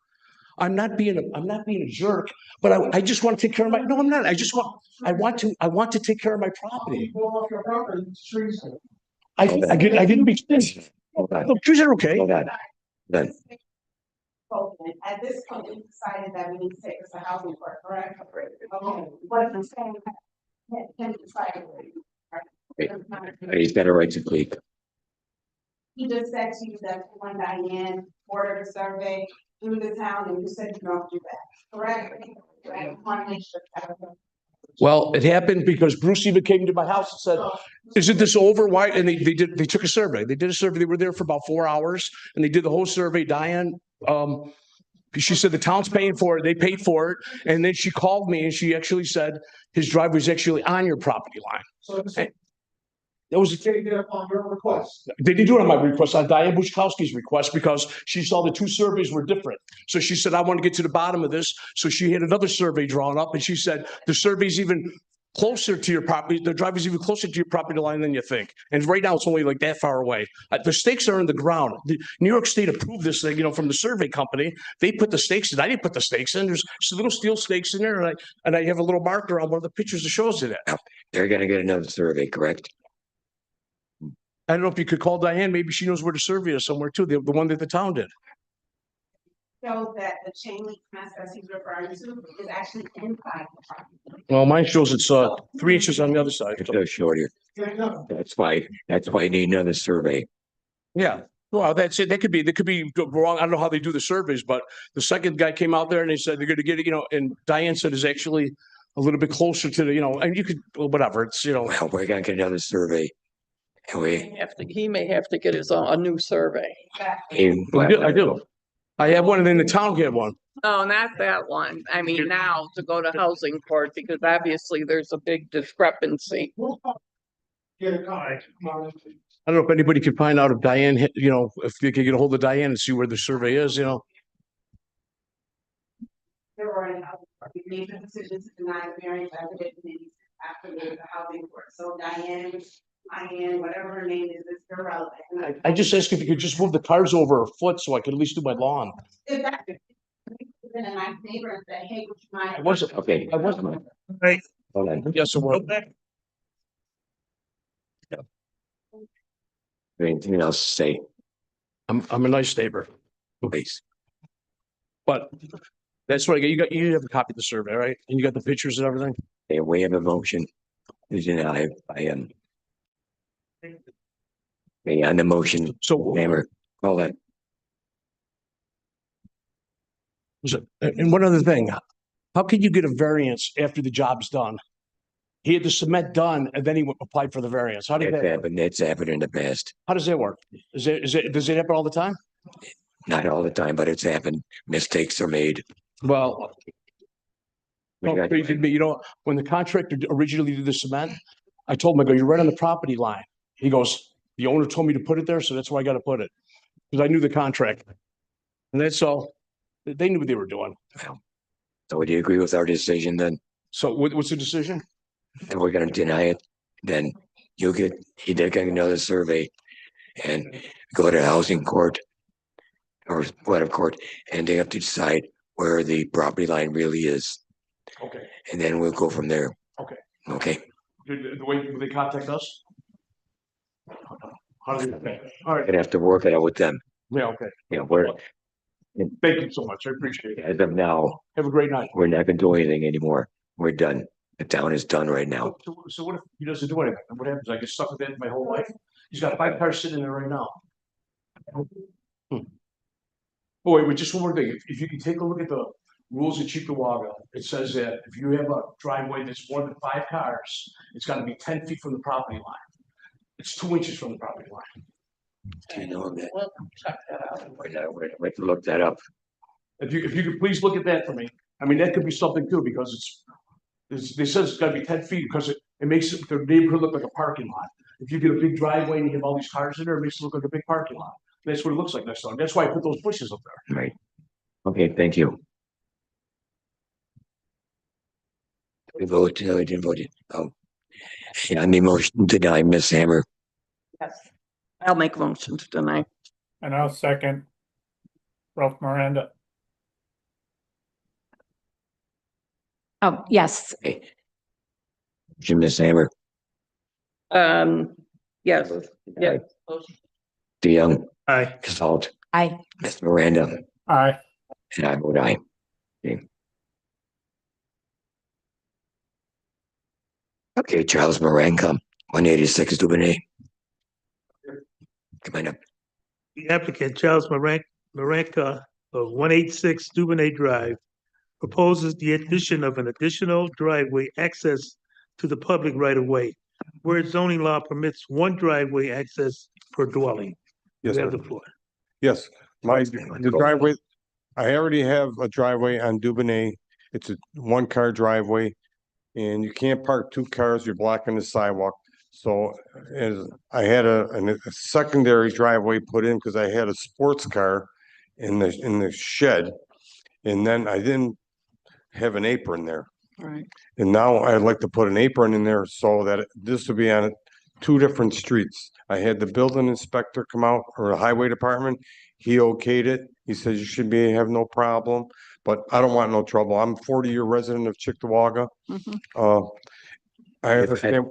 I'm not being a jerk, but I just want to take care of my, no, I'm not. I want to take care of my property. Go off your property, trees. I didn't be, Hold on, look, trees are okay. hold on. Then, At this point, we decided that we need to take this to housing court, correct? Okay, what I'm saying. Can decide. he's got a right to speak. He just said to you that when Diane ordered a survey through the town, and you said you don't do that, correct? I want to make sure that. Well, it happened because Bruce even came to my house and said, isn't this over? Why? And they took a survey. They did a survey. They were there for about 4 hours and they did the whole survey. Diane, she said the town's paying for it. They paid for it. And then she called me and she actually said his driveway's actually on your property line. So That was, they did it upon your request. they did do it on my request, on Diane Buchkowski's request, because she saw the two surveys were different. So she said, I want to get to the bottom of this. So she had another survey drawn up and she said, the survey's even closer to your property, the driveway's even closer to your property line than you think. And right now it's only like that far away. The stakes are in the ground. New York State approved this thing, from the survey company. They put the stakes in. I didn't put the stakes in. There's little steel stakes in there. And I have a little marker on one of the pictures that shows it. They're gonna get another survey, correct? I don't know if you could call Diane. Maybe she knows where the survey is somewhere too. The one that the town did. Shows that the chain link fence as he's referring to is actually inside the property. Well, mine shows it's 3 inches on the other side. If they're shorter, that's why you need another survey. Yeah. Well, that's it. That could be wrong. I don't know how they do the surveys, but the second guy came out there and they said they're going to get it, and Diane said is actually a little bit closer to the, and you could, whatever, it's, Well, we're gonna get another survey. And He may have to get a new survey. I do. I have one and then the town had one. No, not that one. I mean, now to go to housing court, because obviously there's a big discrepancy. Get a card. I don't know if anybody could find out if Diane, if they could get a hold of Diane and see where the survey is, There were we made the decision to deny the variance as it is after the housing court. So Diane, whatever her name is irrelevant. I just asked if you could just move the cars over a foot so I could at least do my lawn. If that been a nice neighbor and said, hey, would you mind? I wasn't. Okay. I wasn't. Right. Hold on. Yes, it was. Anything else to say, I'm a nice neighbor, please? but that's what I get. You have a copy of the survey, right? And you got the pictures and everything? Okay, we have a motion. I am. On the motion, So, Hammer, call that. and one other thing, how can you get a variance after the job's done? He had the cement done and then he applied for the variance. How did that? It's happened in the past. How does that work? Does it happen all the time? Not all the time, but it's happened. Mistakes are made. Well, We got- when the contractor originally did the cement, I told him, I go, you're right on the property line. He goes, the owner told me to put it there, so that's why I got to put it. Because I knew the contract. And that's all. They knew what they were doing. So would you agree with our decision then? So what's the decision? And we're gonna deny it, then they're getting another survey and go to housing court or whatever court, and they have to decide where the property line really is. Okay. And then we'll go from there. Okay. Okay, The way they contact us? How do they? All right. gonna have to work it out with them. Yeah, okay. We're, Thank you so much. I appreciate it. as of now, Have a great night. we're not gonna do anything anymore. We're done. The town is done right now. So what if he doesn't do anything? What happens? I get stuck with that my whole life? He's got 5 cars sitting there right now. Oh, wait, just one more thing. If you can take a look at the rules of Chickawaga, it says that if you have a driveway that's more than 5 cars, it's gotta be 10 feet from the property line. It's 2 inches from the property line. I know that. Well, check that out. We're have to look that up. If you could please look at that for me. I mean, that could be something too, because they said it's gotta be 10 feet because it makes the neighborhood look like a parking lot. If you get a big driveway and you have all these cars in there, it makes it look like a big parking lot. That's what it looks like next time. That's why I put those bushes up there. Right. Okay, thank you. We vote, no, we didn't vote it. Oh. Yeah, on the motion to deny, Miss Hammer. Yes. I'll make a motion to deny. And I'll second Ralph Miranda. Oh, yes, Jim, Miss Hammer, Yes, yeah. DeYoung, Aye. Casalt, I, Miss Miranda, Aye. and I vote aye. Okay, Charles Maranka, 186 Dubonnet. Come on up. The applicant, Charles Maranka of 186 Duvernay Drive, proposes the addition of an additional driveway access to the public right of way, where zoning law permits one driveway access per dwelling. Yes, You have sir. the floor. Yes, the driveway, I already have a driveway on Dubonnet. It's a one-car driveway. And you can't park two cars, you're blocking the sidewalk. So as I had a secondary driveway put in because I had a sports car in the shed. And then I didn't have an apron there. Right. And now I'd like to put an apron in there so that this will be on two different streets. I had the building inspector come out, or the highway department. He okayed it. He says you should have no problem, but I don't want no trouble. I'm a 40-year resident of Cheektowaga. Mhm. I understand.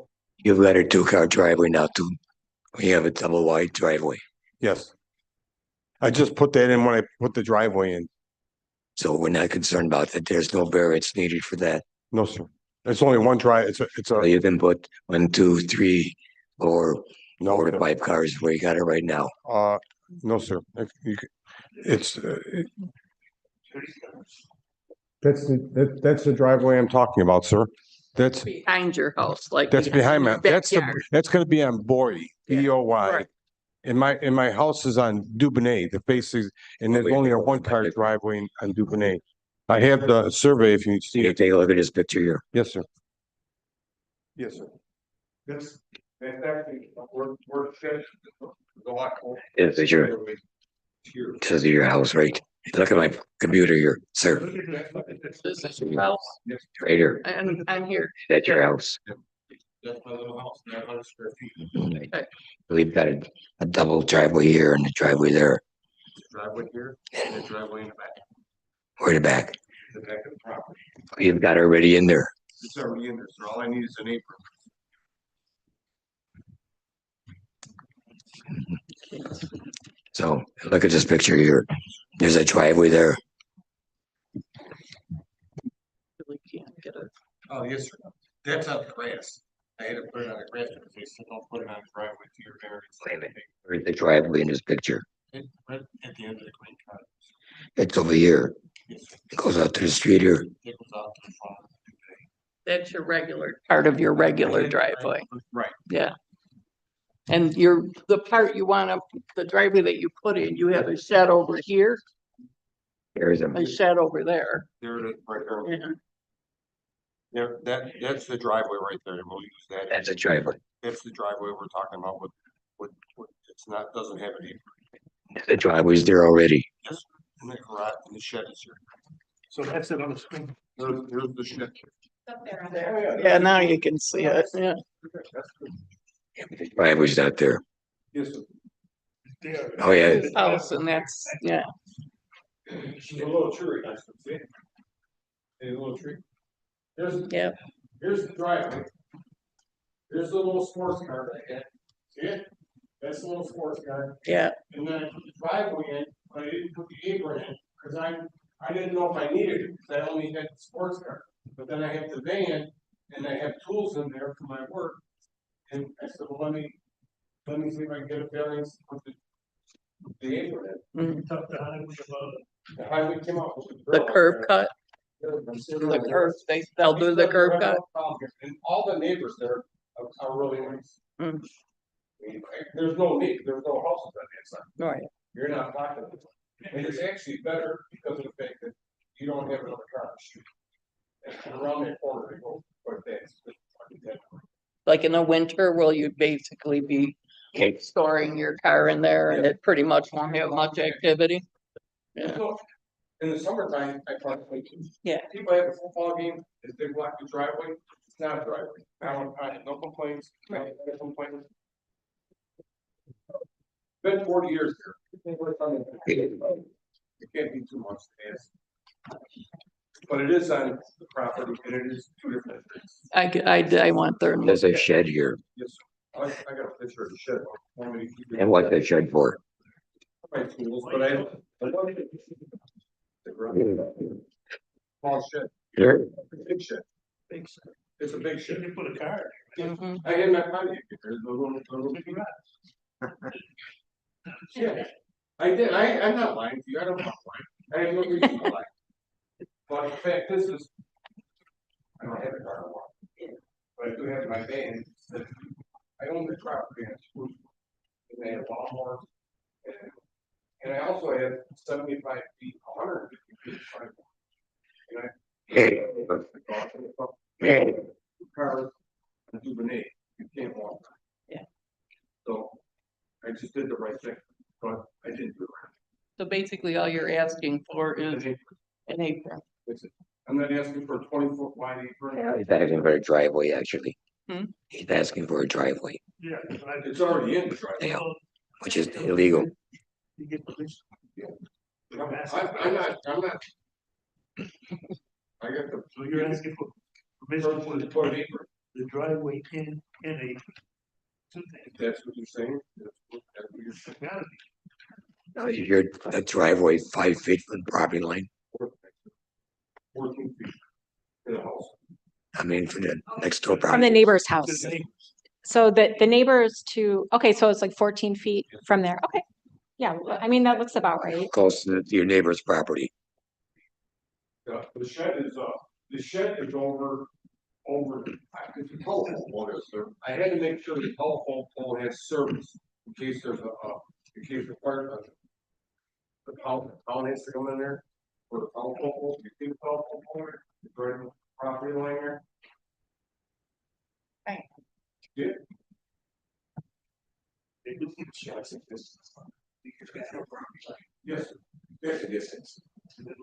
You've got a two-car driveway now too. We have a double wide driveway. Yes. I just put that in when I put the driveway in. So we're not concerned about that. There's no variance needed for that. No, sir. It's only one drive. It's So a, you can put 1, 2, 3, or no, 4 to 5 cars where you got it right now. no, sir. It's, that's the driveway I'm talking about, sir. That's Behind your house, like. behind your me. That's backyard. that's gonna be on Boy, B-O-Y. Right. And my house is on Dubonnet, the faces, and there's only a one-car driveway on Dubonnet. I have the survey if you see You it. take a look at this picture here. Yes, sir. Yes, sir. That's actually, This is your, this is your house, right? Look at my computer here, sir. This is your house, Right here. and I'm here. That's your house. That's my little house, 900 square feet. Right. We've got a double driveway here and a driveway there. Driveway here, and a driveway in the back, Where the back? the back of the property. You've got it already in there. It's already in there, so all I need is an apron. So look at this picture here. There's a driveway there. Really can't get it. Oh, yes, sir. That's on the grass. I had to put it on the grass because they said don't put it on the driveway to your variance. Wait a minute. Where's the driveway in this picture? Right at the end of the green card. It's over here. Yes, sir. It goes out to the street here. It goes out to the front. That's your regular, part of your regular driveway, Right. yeah. And the part you wanna, the driveway that you put in, you have a shed over here, There's a shed over there. There it is, right there. Yeah. There, that's the driveway right there. We'll use that. That's a driveway. That's the driveway we're talking about with, it's not, doesn't have an apron. The driveway's there already. And the garage and the shed is here. So that's it on the screen. There's the shed. Yeah, now you can see it, yeah. The driveway's not there. Yes, sir. Oh, yeah. House, and that's, yeah. There's a little tree, I see. A little tree. Yep. Here's the driveway. Here's the little sports car that I had. See it? That's the little sports car. Yeah, And then I put the driveway in, but I didn't put the apron in, because I didn't know if I needed it, because I only had the sports car. But then I have the van, and I have tools in there for my work. And I said, well, let me see if I can get a variance with the apron in. The highway came out with the curb cut, The the curb, they'll do the curb cut. And all the neighbors there are really nice. Mm. There's no need, there's no houses on that side. Right. You're not blocking it. And it's actually better because of the fact that you don't have another car on the street. And around that corner, they go quite fast. Like in the winter, will you basically be storing your car in there and it pretty much won't have much activity? Yeah. So, in the summertime, I probably, Yeah. people have a football game, if they block the driveway, it's not a driveway. I have no complaints, no complaints. Been 40 years here. It can't be too much to ask. But it is on property, and it is two different things. I want their. There's a shed here. Yes, sir. I got a picture of the shed. Want me to keep it? And what's the shed for? My tools, but I. Small shed, Here? big shed. It's a big You shed. can put a car. Mhm. I had my money. There's a little garage. Yeah, I did. I'm not lying to you. I don't want to lie. I have no reason to lie. But the fact is, I don't have a car. But I do have my van. I own the property in Spruce. And I have lawnmowers. And I also have 75 feet, 150 feet. And I. Cars, and Dubonnet, you can't walk. Yeah. So I just did the right thing, but I didn't do it. So basically, all you're asking for is an apron. That's it. I'm not asking for a 20-foot wide apron. He's asking for a driveway, actually. Hmm? He's asking for a driveway, Yeah. It's already in the driveway. yeah, which is illegal. You get this. I'm not. I got the. So you're asking for permission for the driveway in a. That's what you're saying? That's what you're saying? Gotta Now, if you're a driveway 5 feet from the property line, 14 feet in the house. I mean, from the next door From the property. neighbor's house. be. So the neighbors to, okay, so it's like 14 feet from there. Okay. Yeah, I mean, that looks about right. Close to your neighbor's property. The shed is over, it's a telephone pole there, sir. I had to make sure the telephone pole has service in case there's in case the fire, the town has to come in there. For the telephone pole, you see the telephone pole there, it's right on the property line there. Right. Yeah. Yes, sir. That's a distance.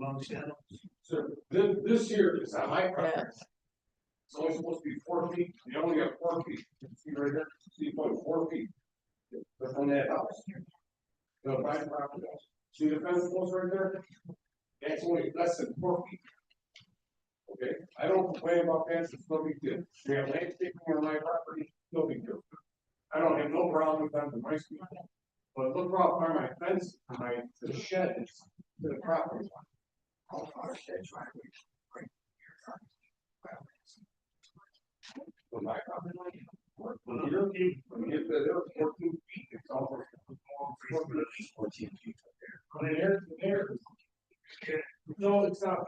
Long channel. So this here is on my property. It's only supposed to be 4 feet, you only got 4 feet, see right there, see 4 feet. That's on that house. No, my property, see the fence post right there? That's only less than 4 feet. Okay, I don't complain about fence, it's no big deal. We have landscaping on my property, no big deal. I don't have no problem with them, my street. But look how far my fence, the shed is to the property line. How far is that driveway? Right here. From my property line. When you get there, 14 feet, it's almost 14 feet up there. There. No, it's not.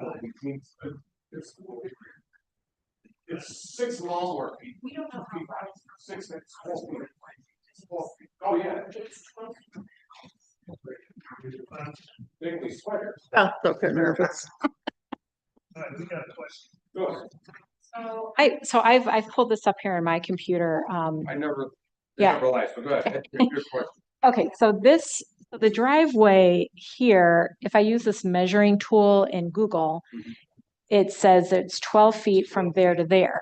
It's 6 lawnmower feet. We don't know how. 6, that's 4 feet. Oh, yeah. Big sweater. Oh, so nervous. All right, we got a question. Go ahead. So I've pulled this up here on my computer. I never. Yeah. Realized, but go ahead. Your question. Okay, so the driveway here, if I use this measuring tool in Google, it says it's 12 feet from there to there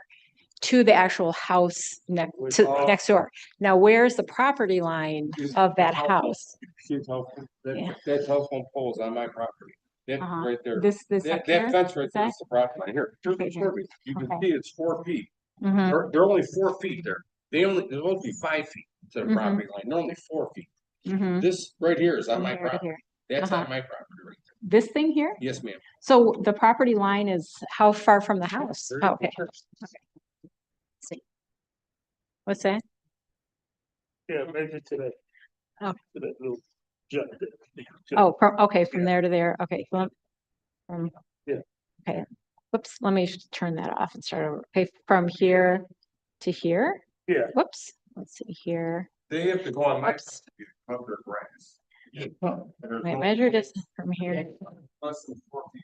to the actual house next door. Now, where's the property line of that house? See how, Yeah. that telephone pole is on my property. That Uh-huh. right there. This That up here? fence right Is there that? is the property line. Here, here's the Okay, here. survey. You can Okay. see it's 4 feet. Mhm, They're only 4 feet there. They're supposed to be 5 feet to the Mhm. property line. They're only 4 feet. mhm. This right here is on From my here to property. here. That's Uh-huh. on my property right there. This thing here? Yes, ma'am. So the property line is how far from the house? There Oh, you okay. go. See. What's that? Yeah, measure to that. Oh. To that little jut. Oh, from there to there. Okay. Yeah. Okay. Whoops, let me turn that off and start over. Okay, from here to here. Yeah. Whoops, let's see here. They have to go on my Oops. property to cut their grass. I measured it from here to Less than 4 feet.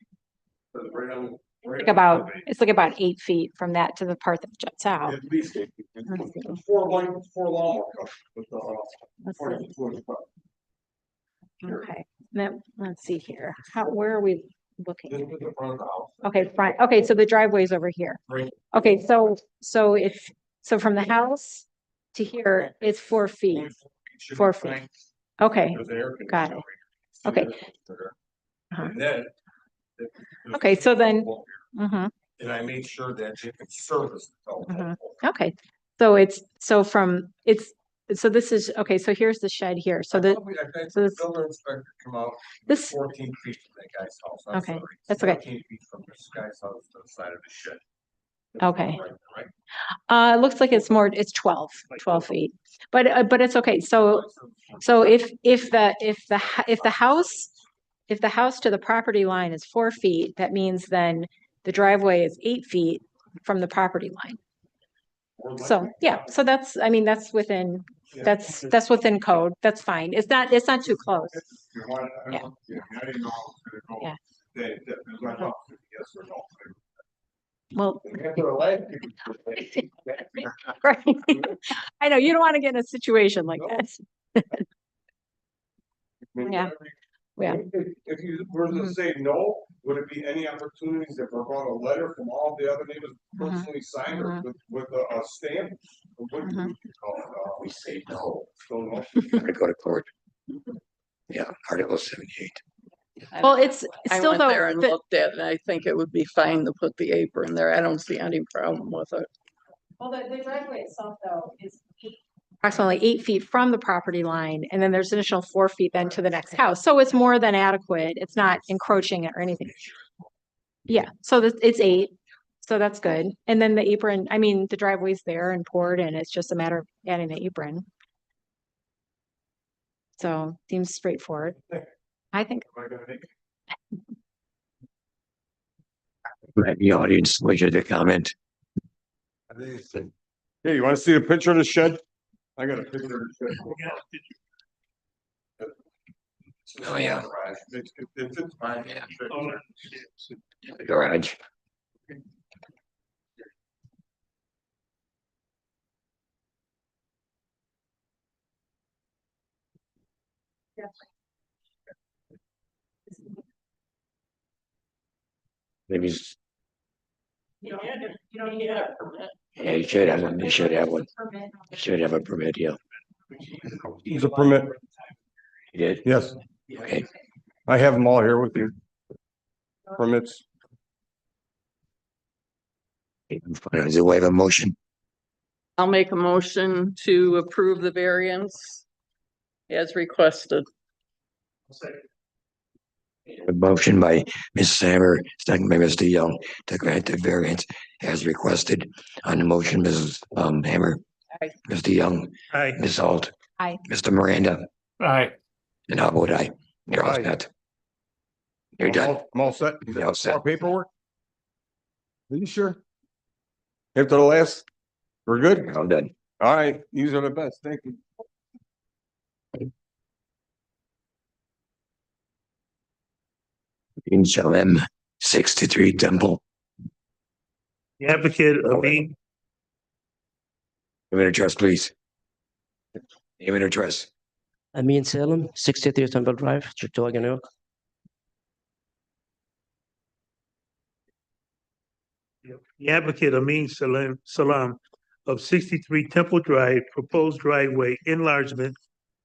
So right on- right like on about, the survey. it's like about 8 feet from that to the part that juts out. At least 8 feet. Let's see. 4 lawnmower cuts with the, Let's 42 inch cut. Here. Okay, then, let's see here. Where are we looking? This is the front of the house. Okay, front. Okay, so the driveway's over here. Right. Okay, so from the house to here, it's 4 feet. Only 4 feet. Should be 4 feet. fine. Okay, There's air got conditioning it. right here. Okay. See there? Uh-huh. And then. Okay, so then- mhm. and I made sure that it could service the telephone pole. Okay, so so this is, okay, so here's the shed here. So I thought the the building inspector come out this, 14 feet from that guy's house. I'm Okay, sorry. that's okay. 14 feet from this guy's house to the side of the shed. Okay. Right? It looks like it's 12 feet, but it's okay. So if the house to the property line is 4 feet, that means then the driveway is 8 feet from the property line. So, yeah, so that's, I mean, that's within code. That's fine. It's not too close. Yeah. I didn't know how it was gonna go. Yeah. That was my thought, yes or no. Well, After the last right. I know, you don't want to get in a situation like that. Yeah. Yeah. If you were to say no, would it be any opportunities if we're going a letter from all the other neighbors personally signed or with a stamp? Or what do you call it? We say no. So no. I go to court. Yeah, Article 78. Well, it's I still went though, there and looked at it, and I think it would be fine to put the apron there. I don't see any problem with it. well, the driveway itself though is approximately 8 feet from the property line, and then there's additional 4 feet then to the next house. So it's more than adequate. It's not encroaching it or anything. Yeah, so it's 8, so that's good. And then the apron, I mean, the driveway's there and poured, and it's just a matter of adding the apron. So seems straightforward. I think. Let the audience wish to comment. Hey, you want to see a picture of the shed? I got a picture of the shed. Oh, yeah. It fits fine. The garage. Maybe, You don't need a permit. yeah, you should have one. You should have one. You should have a permit, yeah. It's a permit. You did? Yes, Okay. I have them all here with you. Permits. Do we have a motion? I'll make a motion to approve the variance as requested. A motion by Mrs. Hammer, second by Mr. Young, to grant the variance as requested. On the motion, Mrs. Hammer. Aye. Mr. Young, Aye. Ms. Alt. Aye. Mr. Miranda, Aye. and how would I? You're all Aye. set. You're done. I'm all set. You're all set. More paperwork? Are you sure? After the last, we're good? You're all done. All right, these are the best. Thank you. In Shalem, 63 Temple. The applicant, Amin, Name and address, please. Name and address. Amin Salem, 63 Temple Drive, Chickasaw, New York. the applicant, Amin Salam of 63 Temple Drive, proposed driveway enlargement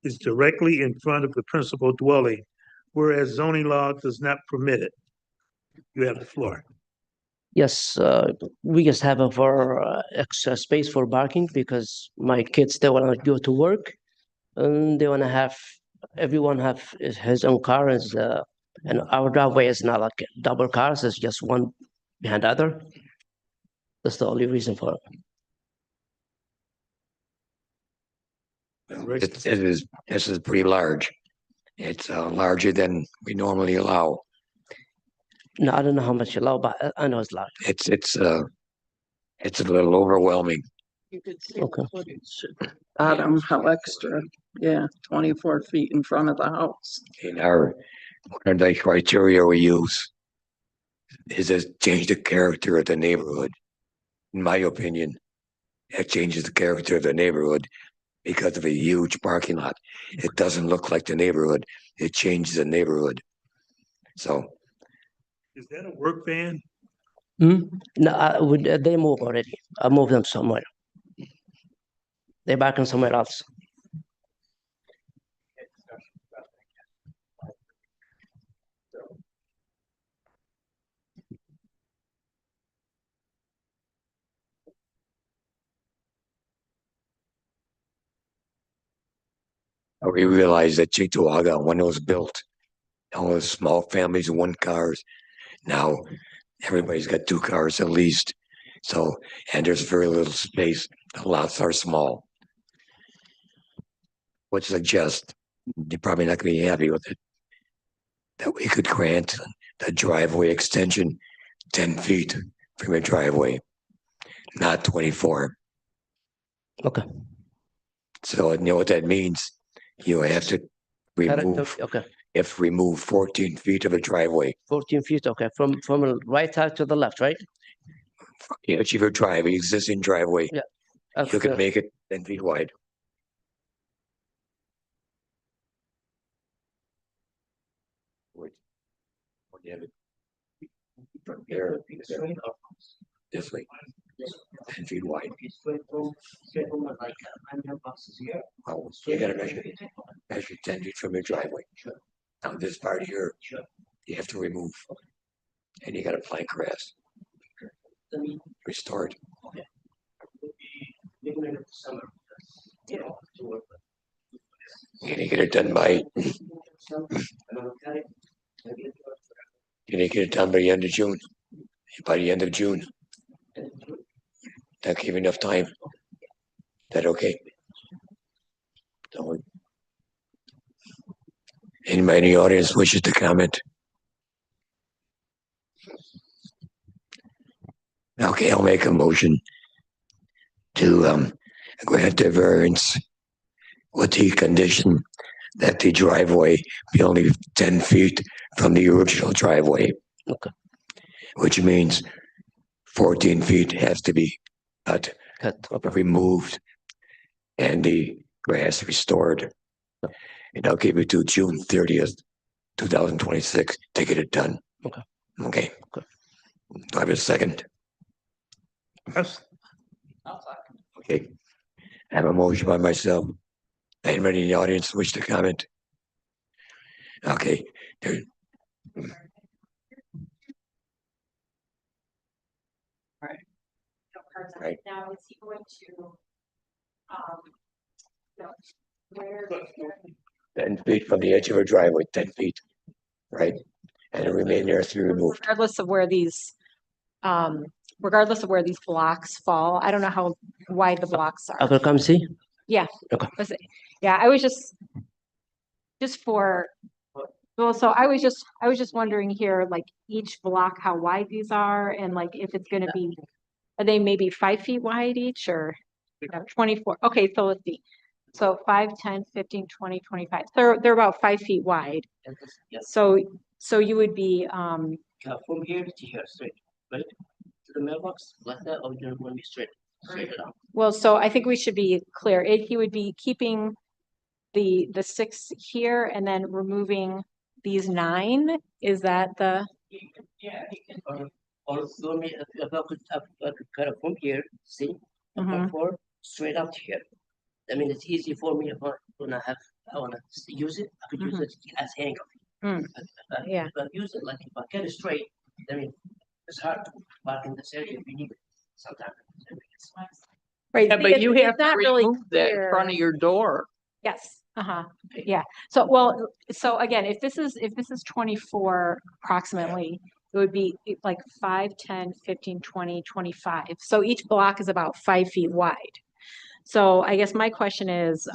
is directly in front of the principal dwelling, whereas zoning law does not permit it. You have the floor. Yes, we just have a for extra space for parking because my kids, they want to go to work and they want to have, everyone have his own car and our driveway is not like double cars, it's just one behind the other. That's the only reason for it. This is pretty large. It's larger than we normally allow. No, I don't know how much you allow, but I know it's large. It's a little overwhelming. You could see Okay. the footage. Bottom, how extra, 24 feet in front of the house. In our, one of the criteria we use is to change the character of the neighborhood. In my opinion, it changes the character of the neighborhood because of a huge parking lot. It doesn't look like the neighborhood. It changes the neighborhood. So Is that a work van? No, they move already. I moved them somewhere. They're back in somewhere else. We realized that Cheektowaga, when it was built, all those small families, one cars. Now everybody's got two cars at least. So, and there's very little space. The lots are small. Would suggest, you're probably not gonna be happy with it, that we could grant the driveway extension 10 feet from your driveway, not 24. Okay. So you know what that means? You have to remove, Okay, remove 14 feet of a driveway. 14 feet, okay, from the right side to the left, right? Each of your driveway, existing driveway, Yeah. you can Okay. make it 10 feet wide. When you have it from here, this way, 10 feet wide. Oh, you gotta measure 10 feet from your driveway. Now this part here, you have to remove. And you gotta plant grass. Restore it. Can you get it done by, the end of June? By the end of June? That give enough time? That okay? So, anybody in the audience wishes to comment? Okay, I'll make a motion to grant the variance with the condition that the driveway be only 10 feet from the original driveway. Okay. Which means 14 feet has to be cut, Okay. removed, and the grass restored. And I'll give you to June 30th, 2026 to get it done. Okay. Okay. Okay. Do I have a second? Yes. Okay. I have a motion by myself. Anybody in the audience wish to comment? Okay. There- Right. Now, is he going to, no, where? 10 feet from the edge of a driveway, 10 feet, right? And it remain there to be removed. Regardless of where these, blocks fall, I don't know how wide the blocks are. Okay, come see. Yeah. Okay. Yeah, I was just for, well, so I was just wondering here, like each block, how wide these are and like if it's gonna be, are they maybe 5 feet wide each or 24? Okay, so let's see. So 5, 10, 15, 20, 25. They're about 5 feet wide. Yes. So you would be, From here to here, straight, right? To the mailbox, like that, or you're going to be straight it up? well, so I think we should be clear. He would be keeping the 6 here and then removing these 9. Is that the? Yeah, he can, or show me if I could cut it from here, see? Mhm. From straight up to here. I mean, it's easy for me if I wanna use it, I could use it as angle. Mm. Yeah. But use it like if I get it straight, I mean, it's hard to park in this area if you need it sometimes. Right. Yeah, see, but you it's have to not really remove that in front of clear. your door. Yes, yeah. So, well, so again, if this is 24 approximately, it would be like 5, 10, 15, 20, 25. So each block is about 5 feet wide. So I guess my question is,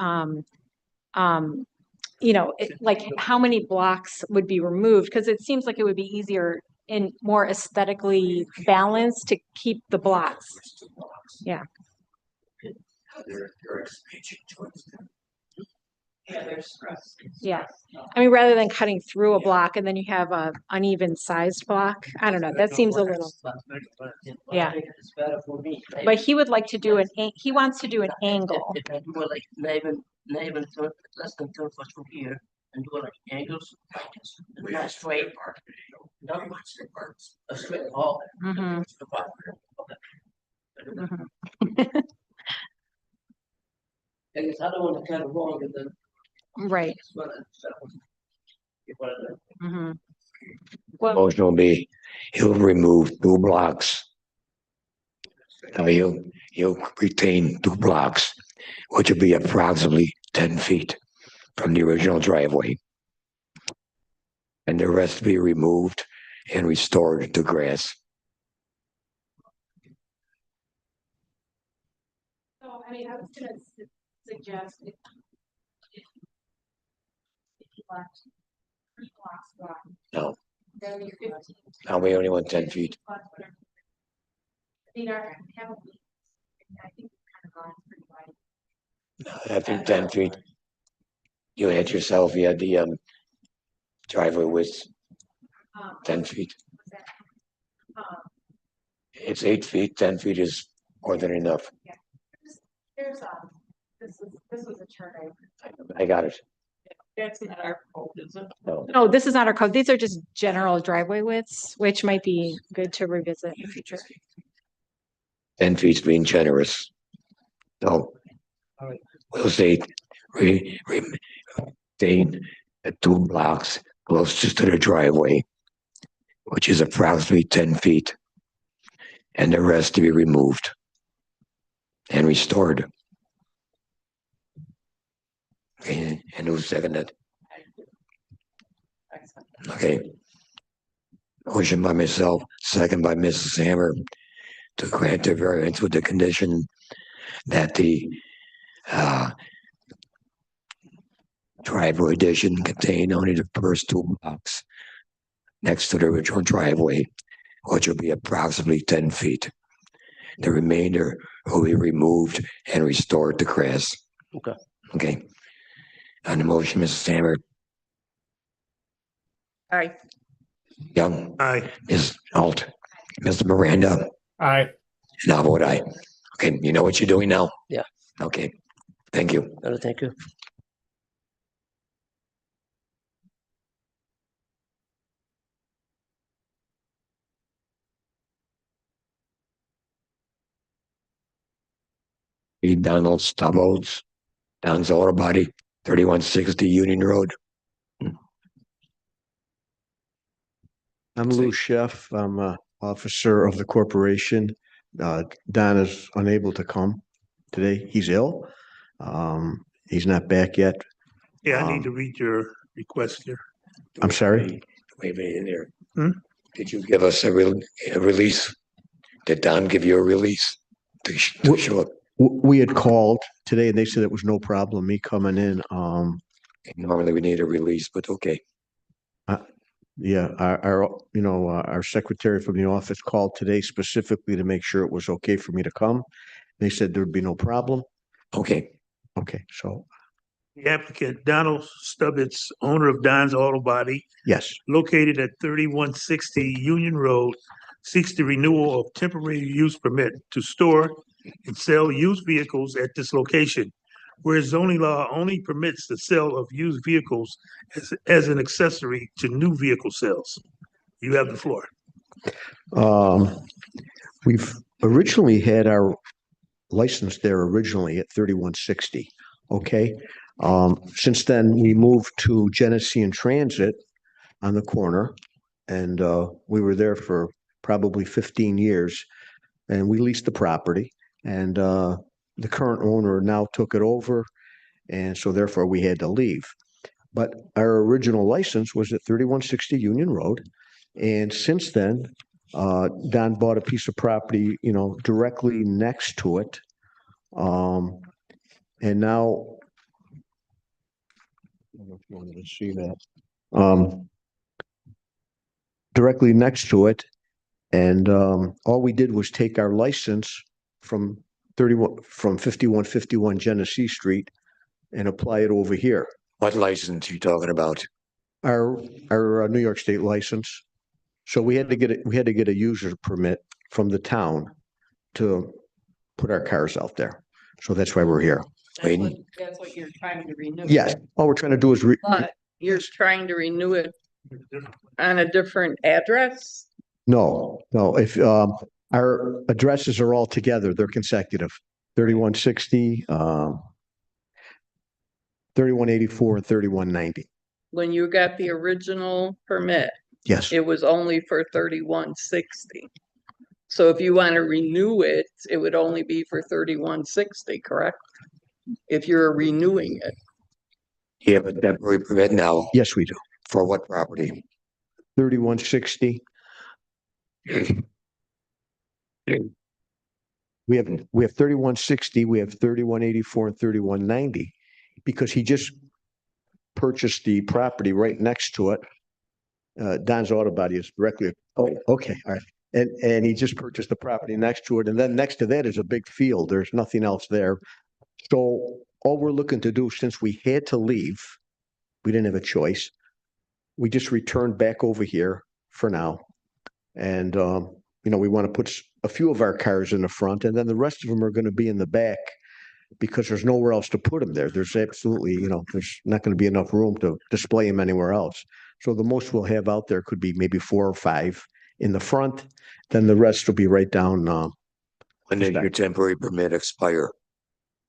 like how many blocks would be removed? Because it seems like it would be easier and more aesthetically balanced to keep the blocks. Yeah. Yeah. I mean, rather than cutting through a block and then you have a uneven sized block. I don't know. That seems a little, yeah. It's better for me. But he would like to do he wants to do an angle. If I do it like not even less than 10 foot from here and do it like angles, like this, not straight, not much, a straight wall. Mhm. Okay. Mhm. I guess I don't want to cut it wrong and then. Right. Mhm. Well, Motion will be, he'll remove 2 blocks. He'll retain 2 blocks, which will be approximately 10 feet. from the original driveway. And the rest be removed and restored to grass. So, I mean, I was gonna suggest if you want 3 blocks wide, No, then you 15. now we only want 10 feet. They are heavily, I think it's kind of gone pretty wide. I think 10 feet. You had yourself, you had the driveway width, 10 feet. Was that, um, It's 8 feet, 10 feet is more than enough. There's, this was a chart I got it. That's not our fault, is it? No, No, this is not our code. These are just general driveway widths, which might be good to revisit in the future. 10 feet's being generous. So we'll say retain the 2 blocks closest to the driveway, which is approximately 10 feet, and the rest to be removed and restored. Okay, and who seconded? Okay. Motion by myself, second by Mrs. Hammer, to grant the variance with the condition that the driveway addition contain only the first 2 blocks next to the original driveway, which will be approximately 10 feet. The remainder will be removed and restored to grass. Okay. Okay. On the motion, Mrs. Hammer, Aye. Young, Aye. Ms. Alt, Mr. Miranda, Aye. and I'll vote aye. Okay, you know what you're doing now? Yeah. Okay, thank you. Thank you. E. Donald Stubbles, Don's Auto Body, 3160 Union Road. I'm Lou Chef. I'm a officer of the corporation. Don is unable to come today. He's ill. He's not back yet. Yeah, I need to read your request here. I'm sorry? Wait in there. Hmm? Did you give us a release? Did Don give you a release to show up? We had called today and they said it was no problem, me coming in. Normally we need a release, but okay. Yeah, our secretary from the office called today specifically to make sure it was okay for me to come. They said there'd be no problem. Okay. Okay, so The applicant, Donald Stubbits, owner of Don's Auto Body, yes, located at 3160 Union Road, seeks the renewal of temporary use permit to store and sell used vehicles at this location, whereas zoning law only permits the sale of used vehicles as an accessory to new vehicle sales. You have the floor. we've originally had our license there originally at 3160. Okay. Since then we moved to Genesee and Transit on the corner, and we were there for probably 15 years, and we leased the property, and the current owner now took it over, and so therefore we had to leave. But our original license was at 3160 Union Road, and since then, Don bought a piece of property, directly next to it. And now, I don't know if you wanted to see that. Directly next to it, and all we did was take our license from 5151 Genesee Street and apply it over here. What license are you talking about? Our New York State license. So we had to get a user permit from the town to put our cars out there. So that's why we're here. That's what you're trying to renew. Yes, all we're trying to do is But you're trying to renew it on a different address? no. If our addresses are all together, they're consecutive. 3160, 3184, and 3190. When you got the original permit, Yes. it was only for 3160. So if you want to renew it, it would only be for 3160, correct? If you're renewing it. You have a temporary permit now Yes, we do. for what property? 3160. We have 3160, we have 3184 and 3190 because he just purchased the property right next to it. Don's Auto Body is directly, oh, okay, all right. And he just purchased the property next to it. And then next to that is a big field. There's nothing else there. So all we're looking to do, since we had to leave, we didn't have a choice. We just returned back over here for now. And, we want to put a few of our cars in the front and then the rest of them are going to be in the back because there's nowhere else to put them there. There's absolutely, there's not going to be enough room to display them anywhere else. So the most we'll have out there could be maybe 4 or 5 in the front. Then the rest will be right down. When did your temporary permit expire?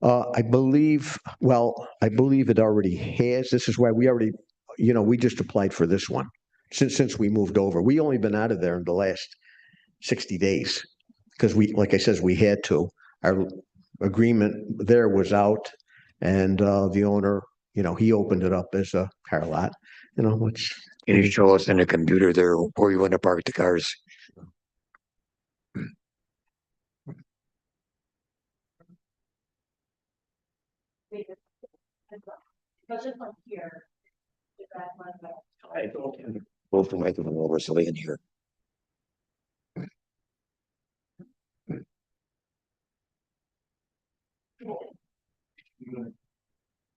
I believe it already has. This is why we already, we just applied for this one since we moved over. We only been out of there in the last 60 days because like I said, we had to. Our agreement there was out and the owner, he opened it up as a car lot, which. Can you show us in the computer there where you want to park the cars? Both the microphone over so they can hear.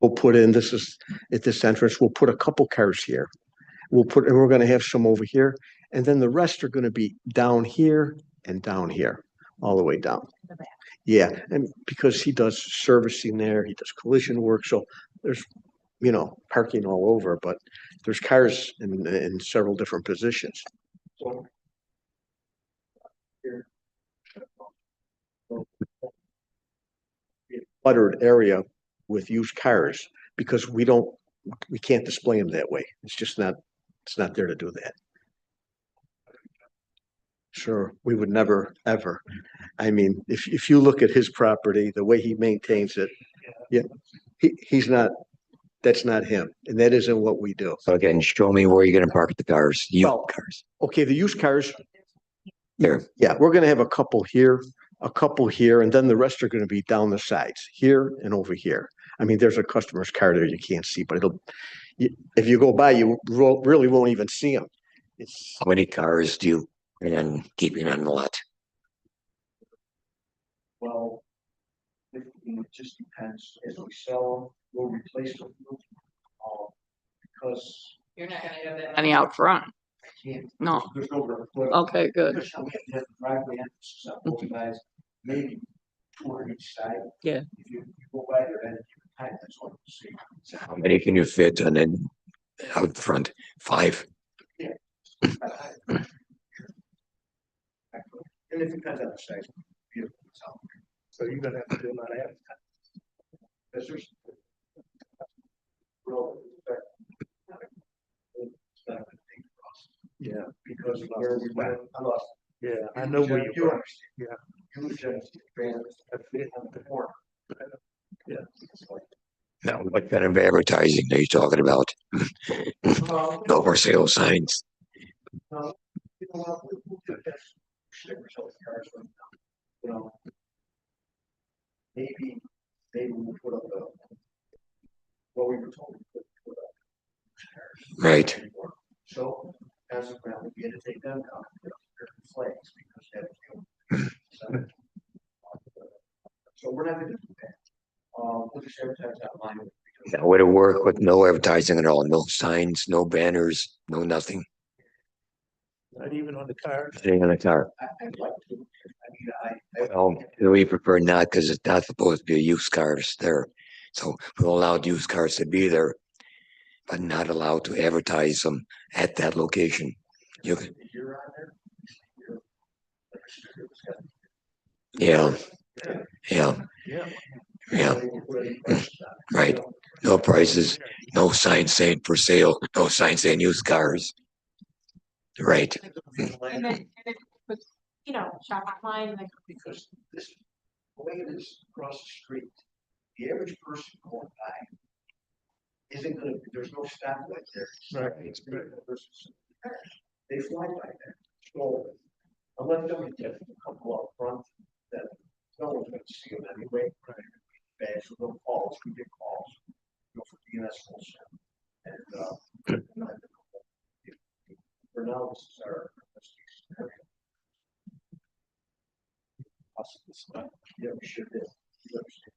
We'll put in, this is at this entrance, we'll put a couple cars here. And we're going to have some over here. And then the rest are going to be down here and down here, all the way down. Yeah. And because he does servicing there, he does collision work. So there's, parking all over, but there's cars in several different positions. So here. Cluttered area with used cars because we can't display them that way. It's not there to do that. Sure, we would never, ever. I mean, if you look at his property, the way he maintains it, yeah, that's not him. And that isn't what we do. So again, show me where you're going to park the cars, cars. Okay, the used cars. There. Yeah, we're going to have a couple here, and then the rest are going to be down the sides, here and over here. I mean, there's a customer's car there you can't see, but if you go by, you really won't even see them. How many cars do you plan on keeping on the lot? Well, it just depends. As we sell them, we'll replace them. Because You're not gonna have that many out front. I can't. No. There's no. Okay, good. We have to have the driveway entrances on both sides, maybe 2 on each side. Yeah. If you go by there and that's what you see. So how many can you fit and then out front? 5. Yeah. And it depends on the size. So you're gonna have to do a lot of advertising. Yeah, because where we went, I lost. Yeah, I know where you are. Yeah. You just ran the corner. Yeah. Now, what kind of advertising are you talking about? No for sale signs. Maybe we'll put up what we were told. Right. So as of now, we had to take them down, flags because that. So we're not going to do that. We'll just advertise online. Now, would it work with no advertising at all? No signs, no banners, no nothing? Not even on the car. Sitting on the car. I'd like to. I mean, Well, we prefer not because it's not supposed to be used cars there. So we'll allow used cars to be there, but not allowed to advertise them at that location. You can, yeah, right. No prices, no sign saying for sale, no sign saying used cars. Right. And then, shop online, like. because this, the way it is across the street, the average person going by isn't gonna, there's no stoplight there. Right. It's big versus- They fly by there. So unless somebody gets a couple up front, then no one's gonna see them anyway. Bad, so they'll call us, we get calls, for DNS bullshit. And, for now, this is our best case scenario. Possible spot. Yeah, we should do. You understand?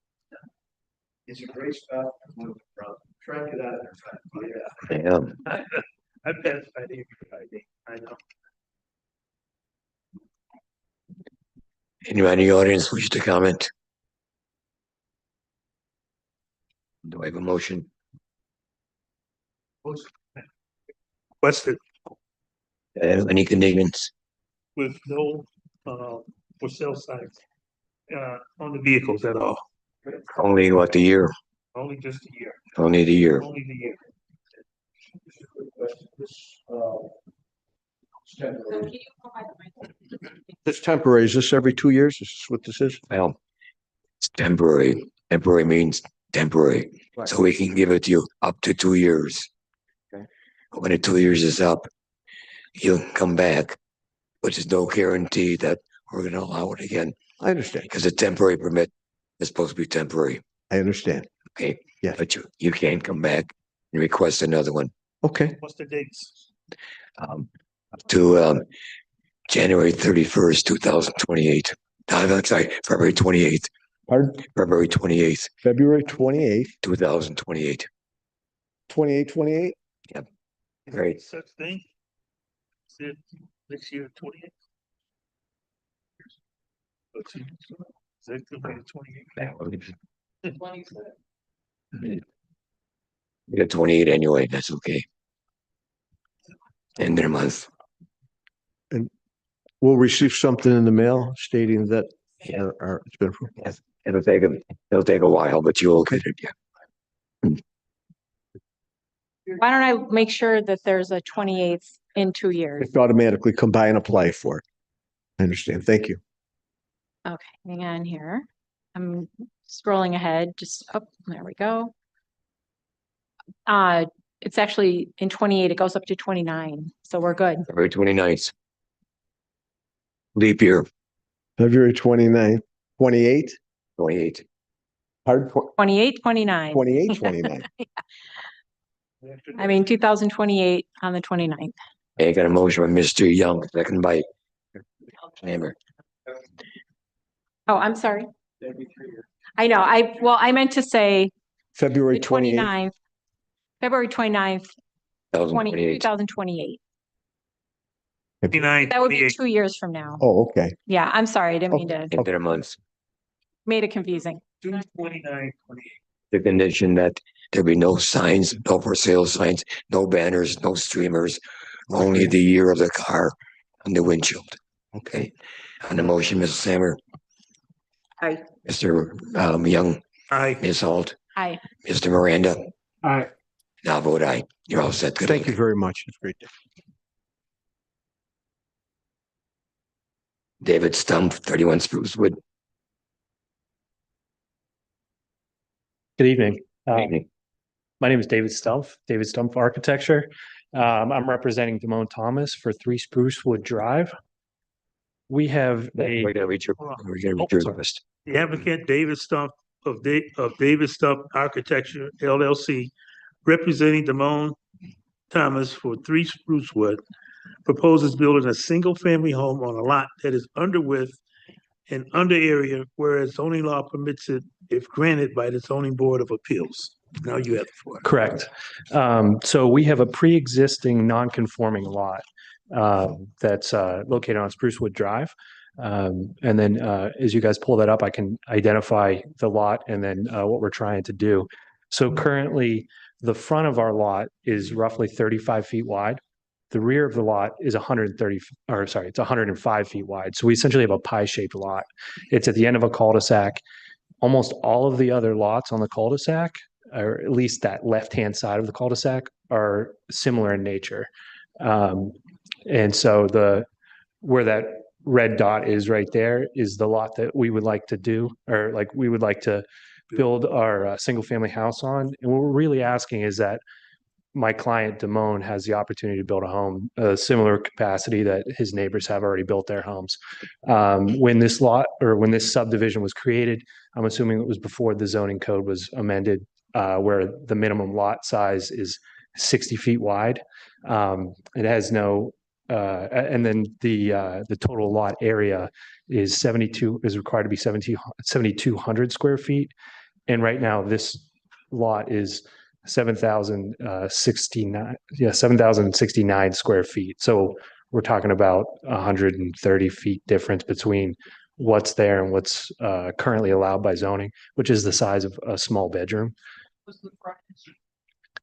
It's a great spot. Try and get out of there. Yeah. I passed by there Friday. I know. Anyone in the audience wish to comment? Do I have a motion? Weston Any conditions? with no, for sale signs, on the vehicles at all, Only what, the year? only just a year, Only the year. only the year. This temporary, is this every 2 years? Is this what this is? Well, it's temporary. Temporary means temporary. Right. So we can give it to you up to 2 years. Okay. When the 2 years is up, you'll come back, but there's no guarantee that we're gonna allow it again, I understand. because a temporary permit is supposed to be temporary, I understand. okay? Yeah. But you can't come back and request another one. Okay. What's the dates? Up to January 31st, 2028. I'm sorry, February 28th, Pardon? February 28th, February 28th, 2028. 28. Right. Such thing? Said next year, 28th. Let's see. Is that gonna be the 28th? You got 28 anyway, that's okay. End of the month. We'll receive something in the mail stating that Yeah. it's been approved. Yes. It'll take a while, but you'll get it, yeah. Why don't I make sure that there's a 28th in 2 years? It's automatically come by and apply for it. I understand. Thank you. Okay, hang on here. I'm scrolling ahead, just, oh, there we go. It's actually in 28, it goes up to 29, so we're good. February 29th. Leap year, February 29th, 28, 28. hard, 28, 29. 28, 29. I mean, 2028 on the 29th. I got a motion from Mr. Young, second by Hammer. Oh, I'm sorry. I know, I meant to say February the 28th. 29th, February 29th, 2028. 2028. 29, That would be 28. 2 years from now. Oh, okay. Yeah, I'm sorry, I didn't mean to, End of the month. made it confusing. 29, 28. The condition that there be no signs, no for sale signs, no banners, no streamers, only the year of the car on the windshield. Okay. On the motion, Mrs. Hammer. Aye. Mr. Young, Aye. Ms. Holt, Aye. Mr. Miranda. Aye. Now vote aye. You're all set. Good Thank you luck. very much. It's great. David Stump, 31 Spruce Wood. Good evening. Evening. My name is David Stumpf Architecture. I'm representing Damone Thomas for 3 Sprucewood Drive. We have a, We're gonna reach your request. The applicant David Stump of David Stump Architecture LLC, representing Damone Thomas for 3 Sprucewood, proposes building a single-family home on a lot that is under width and under area, whereas zoning law permits it if granted by the zoning board of appeals. Now you have the floor. correct. So we have a pre-existing non-conforming lot that's located on Sprucewood Drive. And then as you guys pull that up, I can identify the lot and then what we're trying to do. So currently, the front of our lot is roughly 35 feet wide. The rear of the lot is 130, or sorry, it's 105 feet wide. So we essentially have a pie-shaped lot. It's at the end of a cul-de-sac. Almost all of the other lots on the cul-de-sac, or at least that left-hand side of the cul-de-sac, are similar in nature. And so where that red dot is right there is the lot that we would like to do, or like we would like to build our single family house on. And what we're really asking is that my client Damone has the opportunity to build a home, a similar capacity that his neighbors have already built their homes. When this lot or when this subdivision was created, I'm assuming it was before the zoning code was amended, where the minimum lot size is 60 feet wide. It has no, and then the total lot area is required to be 7,200 square feet. And right now this lot is 7,069 square feet. So we're talking about 130 feet difference between what's there and what's currently allowed by zoning, which is the size of a small bedroom.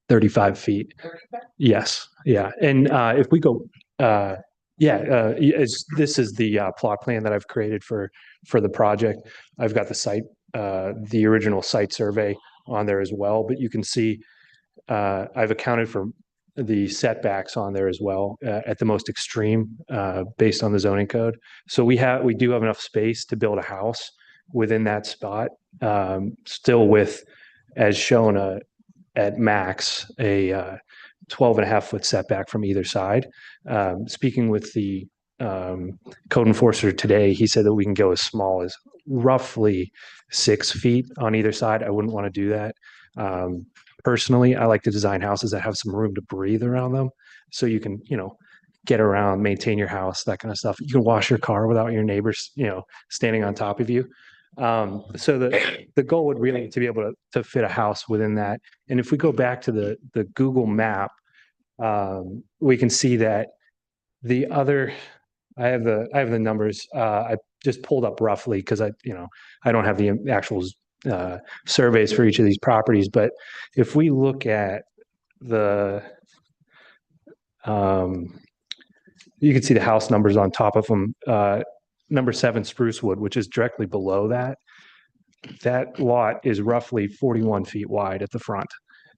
35 feet. Yes. Yeah. And if we go, this is the plot plan that I've created for the project. I've got the site, the original site survey on there as well, but you can see I've accounted for the setbacks on there as well at the most extreme based on the zoning code. So we do have enough space to build a house within that spot, still with, as shown at max, a 12.5-foot setback from either side. Speaking with the code enforcer today, he said that we can go as small as roughly 6 feet on either side. I wouldn't want to do that. Personally, I like to design houses that have some room to breathe around them, so you can, get around, maintain your house, that kind of stuff. You can wash your car without your neighbors, standing on top of you. So the goal would really to be able to fit a house within that. And if we go back to the Google map, we can see that I have the numbers. I just pulled up roughly because I don't have the actual surveys for each of these properties. But if we look at you can see the house numbers on top of them. Number 7 Sprucewood, which is directly below that. That lot is roughly 41 feet wide at the front.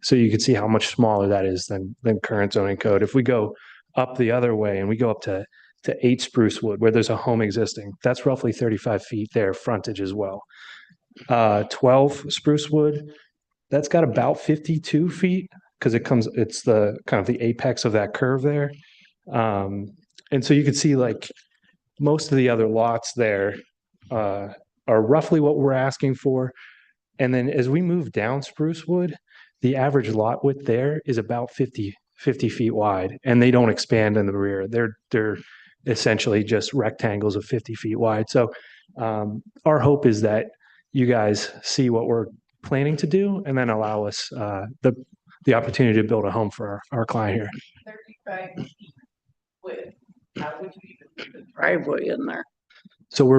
So you can see how much smaller that is than current zoning code. If we go up the other way and we go up to 8 Sprucewood, where there's a home existing, that's roughly 35 feet there, frontage as well. 12 Sprucewood, that's got about 52 feet because it's the kind of the apex of that curve there. And so you can see like most of the other lots there are roughly what we're asking for. And then as we move down Sprucewood, the average lot width there is about 50 feet wide, and they don't expand in the rear. They're essentially just rectangles of 50 feet wide. So our hope is that you guys see what we're planning to do and then allow us the opportunity to build a home for our client here. 35 feet width. How would you even put the driveway in there? So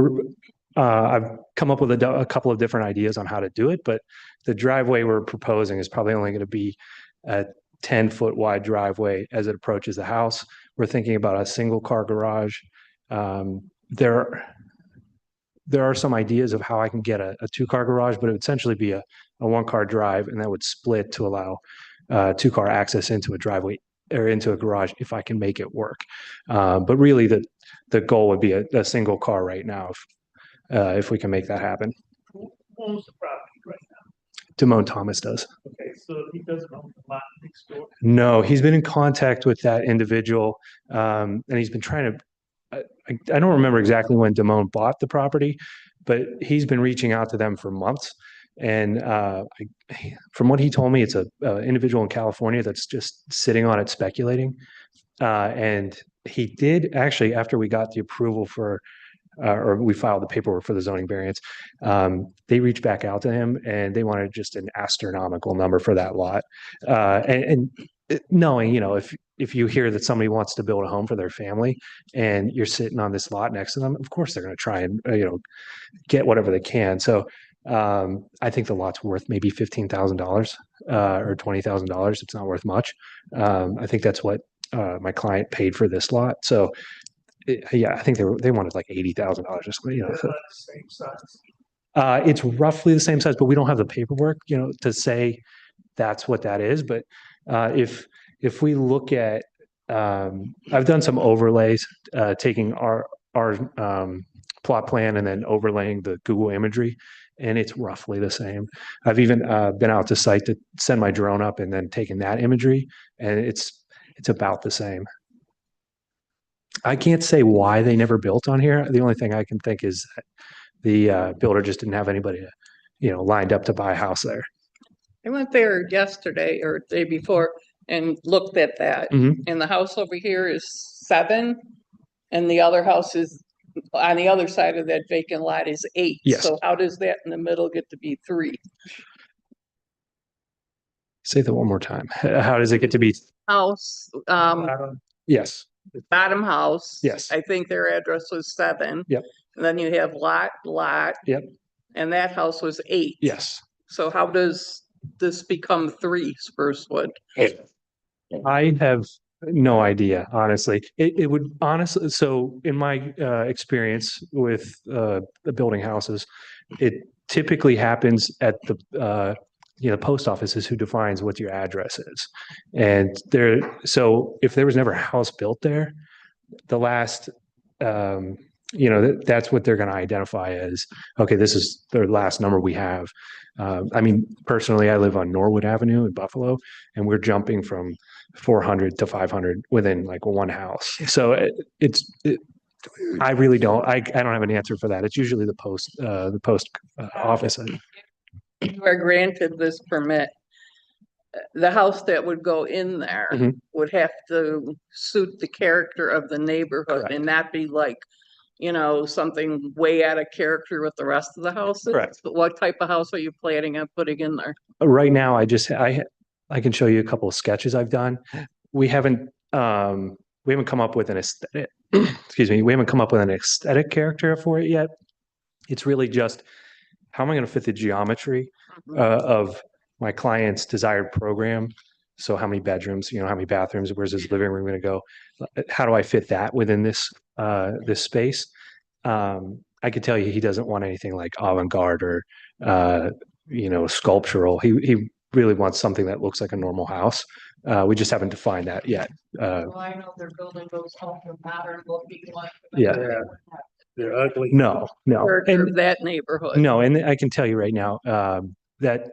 I've come up with a couple of different ideas on how to do it, but the driveway we're proposing is probably only going to be a 10-foot wide driveway as it approaches the house. We're thinking about a single car garage. There are some ideas of how I can get a 2-car garage, but it would essentially be a 1-car drive, and that would split to allow 2-car access into a driveway or into a garage if I can make it work. But really the goal would be a single car right now if we can make that happen. Who owns the property right now? Damone Thomas does. Okay, so he doesn't own the lot next door? No, he's been in contact with that individual, and he's been trying to. I don't remember exactly when Damone bought the property, but he's been reaching out to them for months. And from what he told me, it's a individual in California that's just sitting on it speculating. And he did actually, after we got the approval or we filed the paperwork for the zoning variance, they reached back out to him and they wanted just an astronomical number for that lot. And knowing, if you hear that somebody wants to build a home for their family and you're sitting on this lot next to them, of course they're going to try and, get whatever they can. So I think the lot's worth maybe $15,000 or $20,000. It's not worth much. I think that's what my client paid for this lot. So I think they wanted like $80,000. Same size. It's roughly the same size, but we don't have the paperwork, to say that's what that is. But if we look at, I've done some overlays, taking our plot plan and then overlaying the Google imagery. and it's roughly the same. I've even been out to site to send my drone up and then taken that imagery, and it's about the same. I can't say why they never built on here. The only thing I can think is that the builder just didn't have anybody, lined up to buy a house there. I went there yesterday or the day before and looked at that. Mhm. And the house over here is 7 and the other house is on the other side of that vacant lot is 8. Yes. So how does that in the middle get to be 3? Say that one more time. How does it get to be? House, Yes. bottom house. Yes. I think their address was 7. Yep. And then you have lot. Yep. And that house was 8. Yes. So how does this become 3 Sprucewood? I have no idea, honestly. It would honestly, so in my experience with building houses, it typically happens at the post office is who defines what your address is. And so if there was never a house built there, the last that's what they're going to identify as, okay, this is their last number we have. I mean, personally, I live on Norwood Avenue in Buffalo, and we're jumping from 400 to 500 within like one house. So I really don't, I don't have an answer for that. It's usually the post office. You are granted this permit. The house that would go in there Mhm. would have to suit the character of the neighborhood Correct. and not be like, something way out of character with the rest of the houses. Correct. But what type of house are you planning on putting in there? Right now, I can show you a couple of sketches I've done. We haven't come up with an aesthetic, excuse me, we haven't come up with an aesthetic character for it yet. It's really just, how am I going to fit the geometry of my client's desired program? So how many bedrooms, how many bathrooms, where's his living room going to go? How do I fit that within this space? I could tell you he doesn't want anything like avant-garde or sculptural. He really wants something that looks like a normal house. We just haven't defined that yet. Well, I know they're building those ultra modern looking ones. Yeah. They're ugly. No. Character of that neighborhood. No, and I can tell you right now that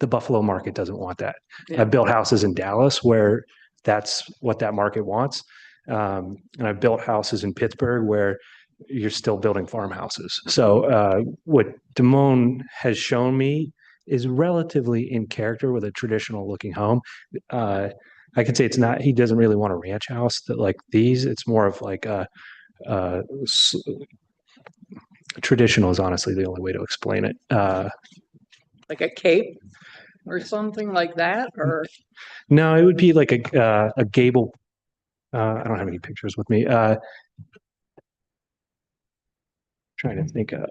the Buffalo market doesn't want that. Yeah. I've built houses in Dallas where that's what that market wants. And I've built houses in Pittsburgh where you're still building farmhouses. So what Des Moines has shown me is relatively in character with a traditional looking home. I could say it's not, he doesn't really want a ranch house that like these. It's more of like traditional is honestly the only way to explain it. Like a cape or something like that, or No, it would be like a gable. I don't have any pictures with me. Trying to think of.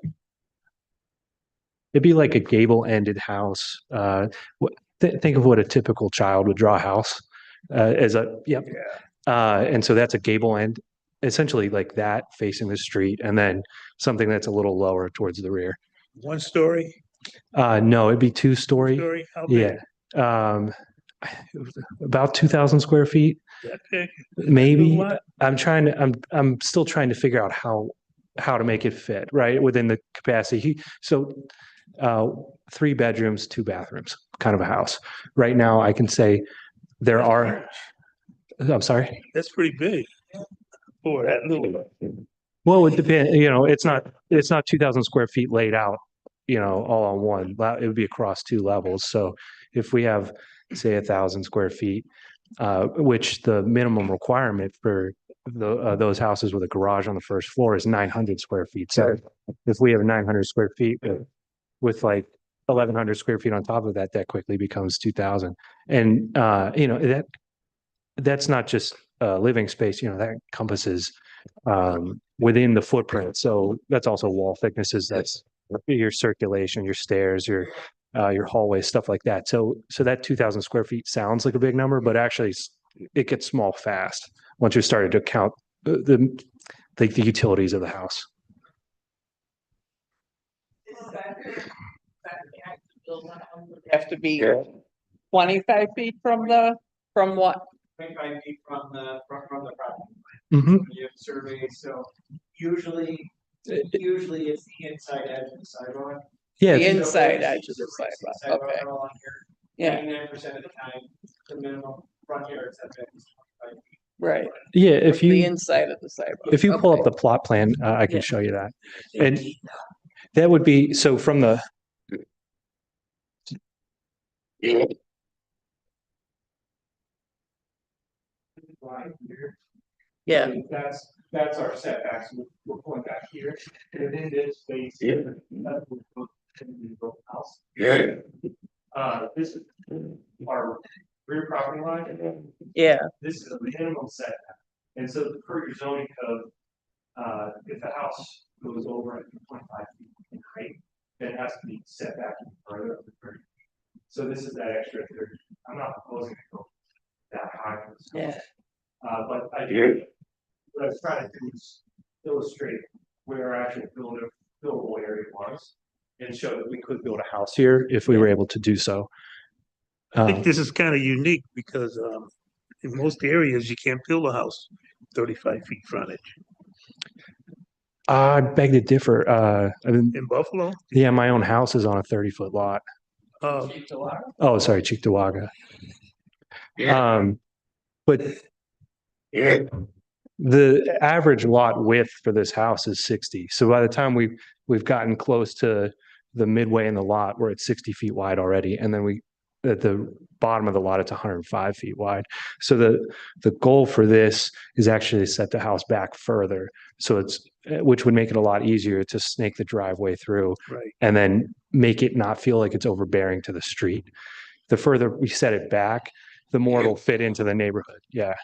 It'd be like a gable-ended house. Think of what a typical child would draw a house as a yep. And so that's a gable end, essentially like that facing the street, and then something that's a little lower towards the rear. 1 story? No, it'd be 2-story. Story? How big? Yeah. About 2,000 square feet, That big? maybe. What? I'm still trying to figure out how to make it fit right within the capacity. So 3 bedrooms, 2 bathrooms, kind of a house. Right now, I can say there are. I'm sorry. That's pretty big for that little. Well, it depends. It's not 2,000 square feet laid out, all on one. It would be across 2 levels. So if we have, say, 1,000 square feet, which the minimum requirement for those houses with a garage on the first floor is 900 square feet. So if we have 900 square feet with like 1,100 square feet on top of that, that quickly becomes 2,000. And that's not just living space. That encompasses within the footprint. So that's also wall thicknesses. That's your circulation, your stairs, your hallways, stuff like that. So that 2,000 square feet sounds like a big number, but actually it gets small fast once you started to count the utilities of the house. Have to be 25 feet from what? 25 feet from the property. Mhm. You have surveys, so usually it's the inside edge of the sidewalk. Yeah, The inside edge of the sidewalk, okay. Yeah, 99% of the time, the minimum front yard setback is 25 feet. right. yeah, if The you, inside of the sidewalk. if you pull okay. up the plot plan, I can Yeah. show you that. And that would be, so from the, Line here. Yeah, So that's our setbacks. We're pulling back here. Within this space. That's what we're going to build a house. This is our rear property line. yeah, This is a minimum setback. And so per your zoning code, if the house goes over 2.5 feet in height, then it has to be set back further up to 30. So this is that extra 30. I'm not proposing to go that high. For this house. yeah. But what I was trying to do is illustrate where our actual buildable area was. and show that we could build a house here if we were able to do so. I think this is kind of unique because in most areas, you can't build a house 35 feet frontage. I beg to differ. I mean, In Buffalo, yeah, my own house is on a 30-foot lot. Oh, sorry, Cheektowaga. But the average lot width for this house is 60. So by the time we've gotten close to the midway in the lot, we're at 60 feet wide already. And then we, at the bottom of the lot, it's 105 feet wide. So the goal for this is actually to set the house back further. So which would make it a lot easier to snake the driveway through. right? And then make it not feel like it's overbearing to the street. The further we set it back, the more it'll fit into the neighborhood. Yeah.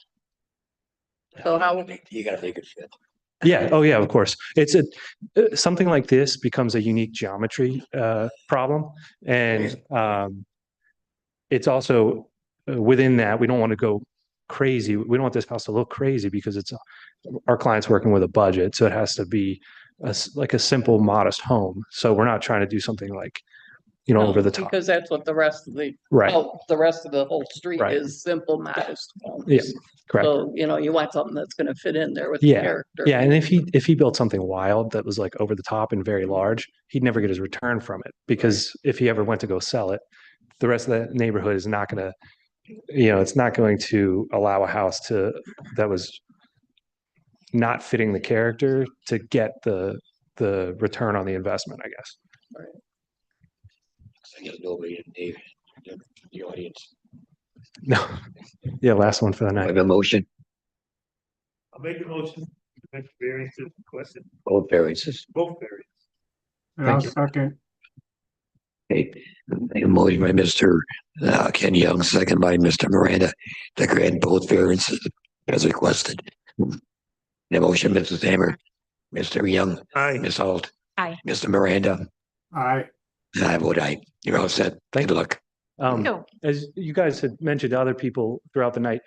So how, You gotta make it fit. Yeah. Oh, yeah. Of course. It's something like this becomes a unique geometry problem, and it's also within that we don't want to go crazy. We don't want this house to look crazy because it's our client's working with a budget, so it has to be like a simple, modest home. So we're not trying to do something like, over the top. because that's what the rest of the, Right. the rest of the whole street Right. is simple, modest homes. Yeah. Correct. So, you want something that's gonna fit in there with the Yeah. character. Yeah, and if he built something wild that was like over the top and very large, he'd never get his return from it, because if he ever went to go sell it, the rest of the neighborhood is not gonna, it's not going to allow a house that was not fitting the character to get the return on the investment, I guess. I got nobody in the audience. No. Yeah, last one for the I night. have a motion, I'll make a motion. Make variances requested, both variances. both variants. Thank you. Second. Okay, make a motion by Mr. Ken Young, second by Mr. Miranda, to grant both variances as requested. The motion, Mrs. Hammer, Mr. Young, Aye. Ms. Holt. Aye. Mr. Miranda, Aye. and I vote aye. You're all set. Good luck. No. As you guys had mentioned to other people throughout the night,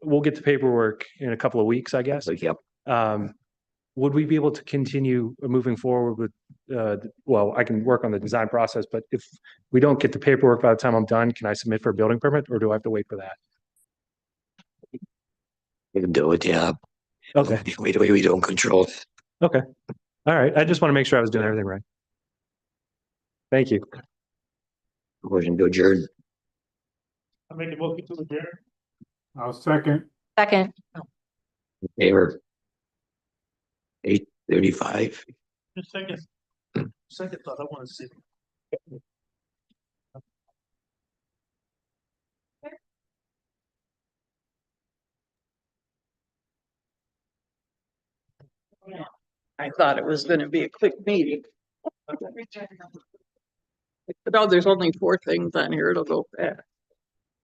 we'll get the paperwork in a couple of weeks, I guess. Yep. Would we be able to continue moving forward with, well, I can work on the design process, but if we don't get the paperwork by the time I'm done, can I submit for a building permit, or do I have to wait for that? You can do it, yeah. Okay. We don't control it. Okay. All right. I just want to make sure I was doing everything right. Thank you. Motion to adjourn. I'll make a motion to adjourn. I'll second. Second. Favor. 8:35. Just second. Second thought, I want to see. I thought it was gonna be a quick meeting. No, there's only 4 things on here. It'll go fast.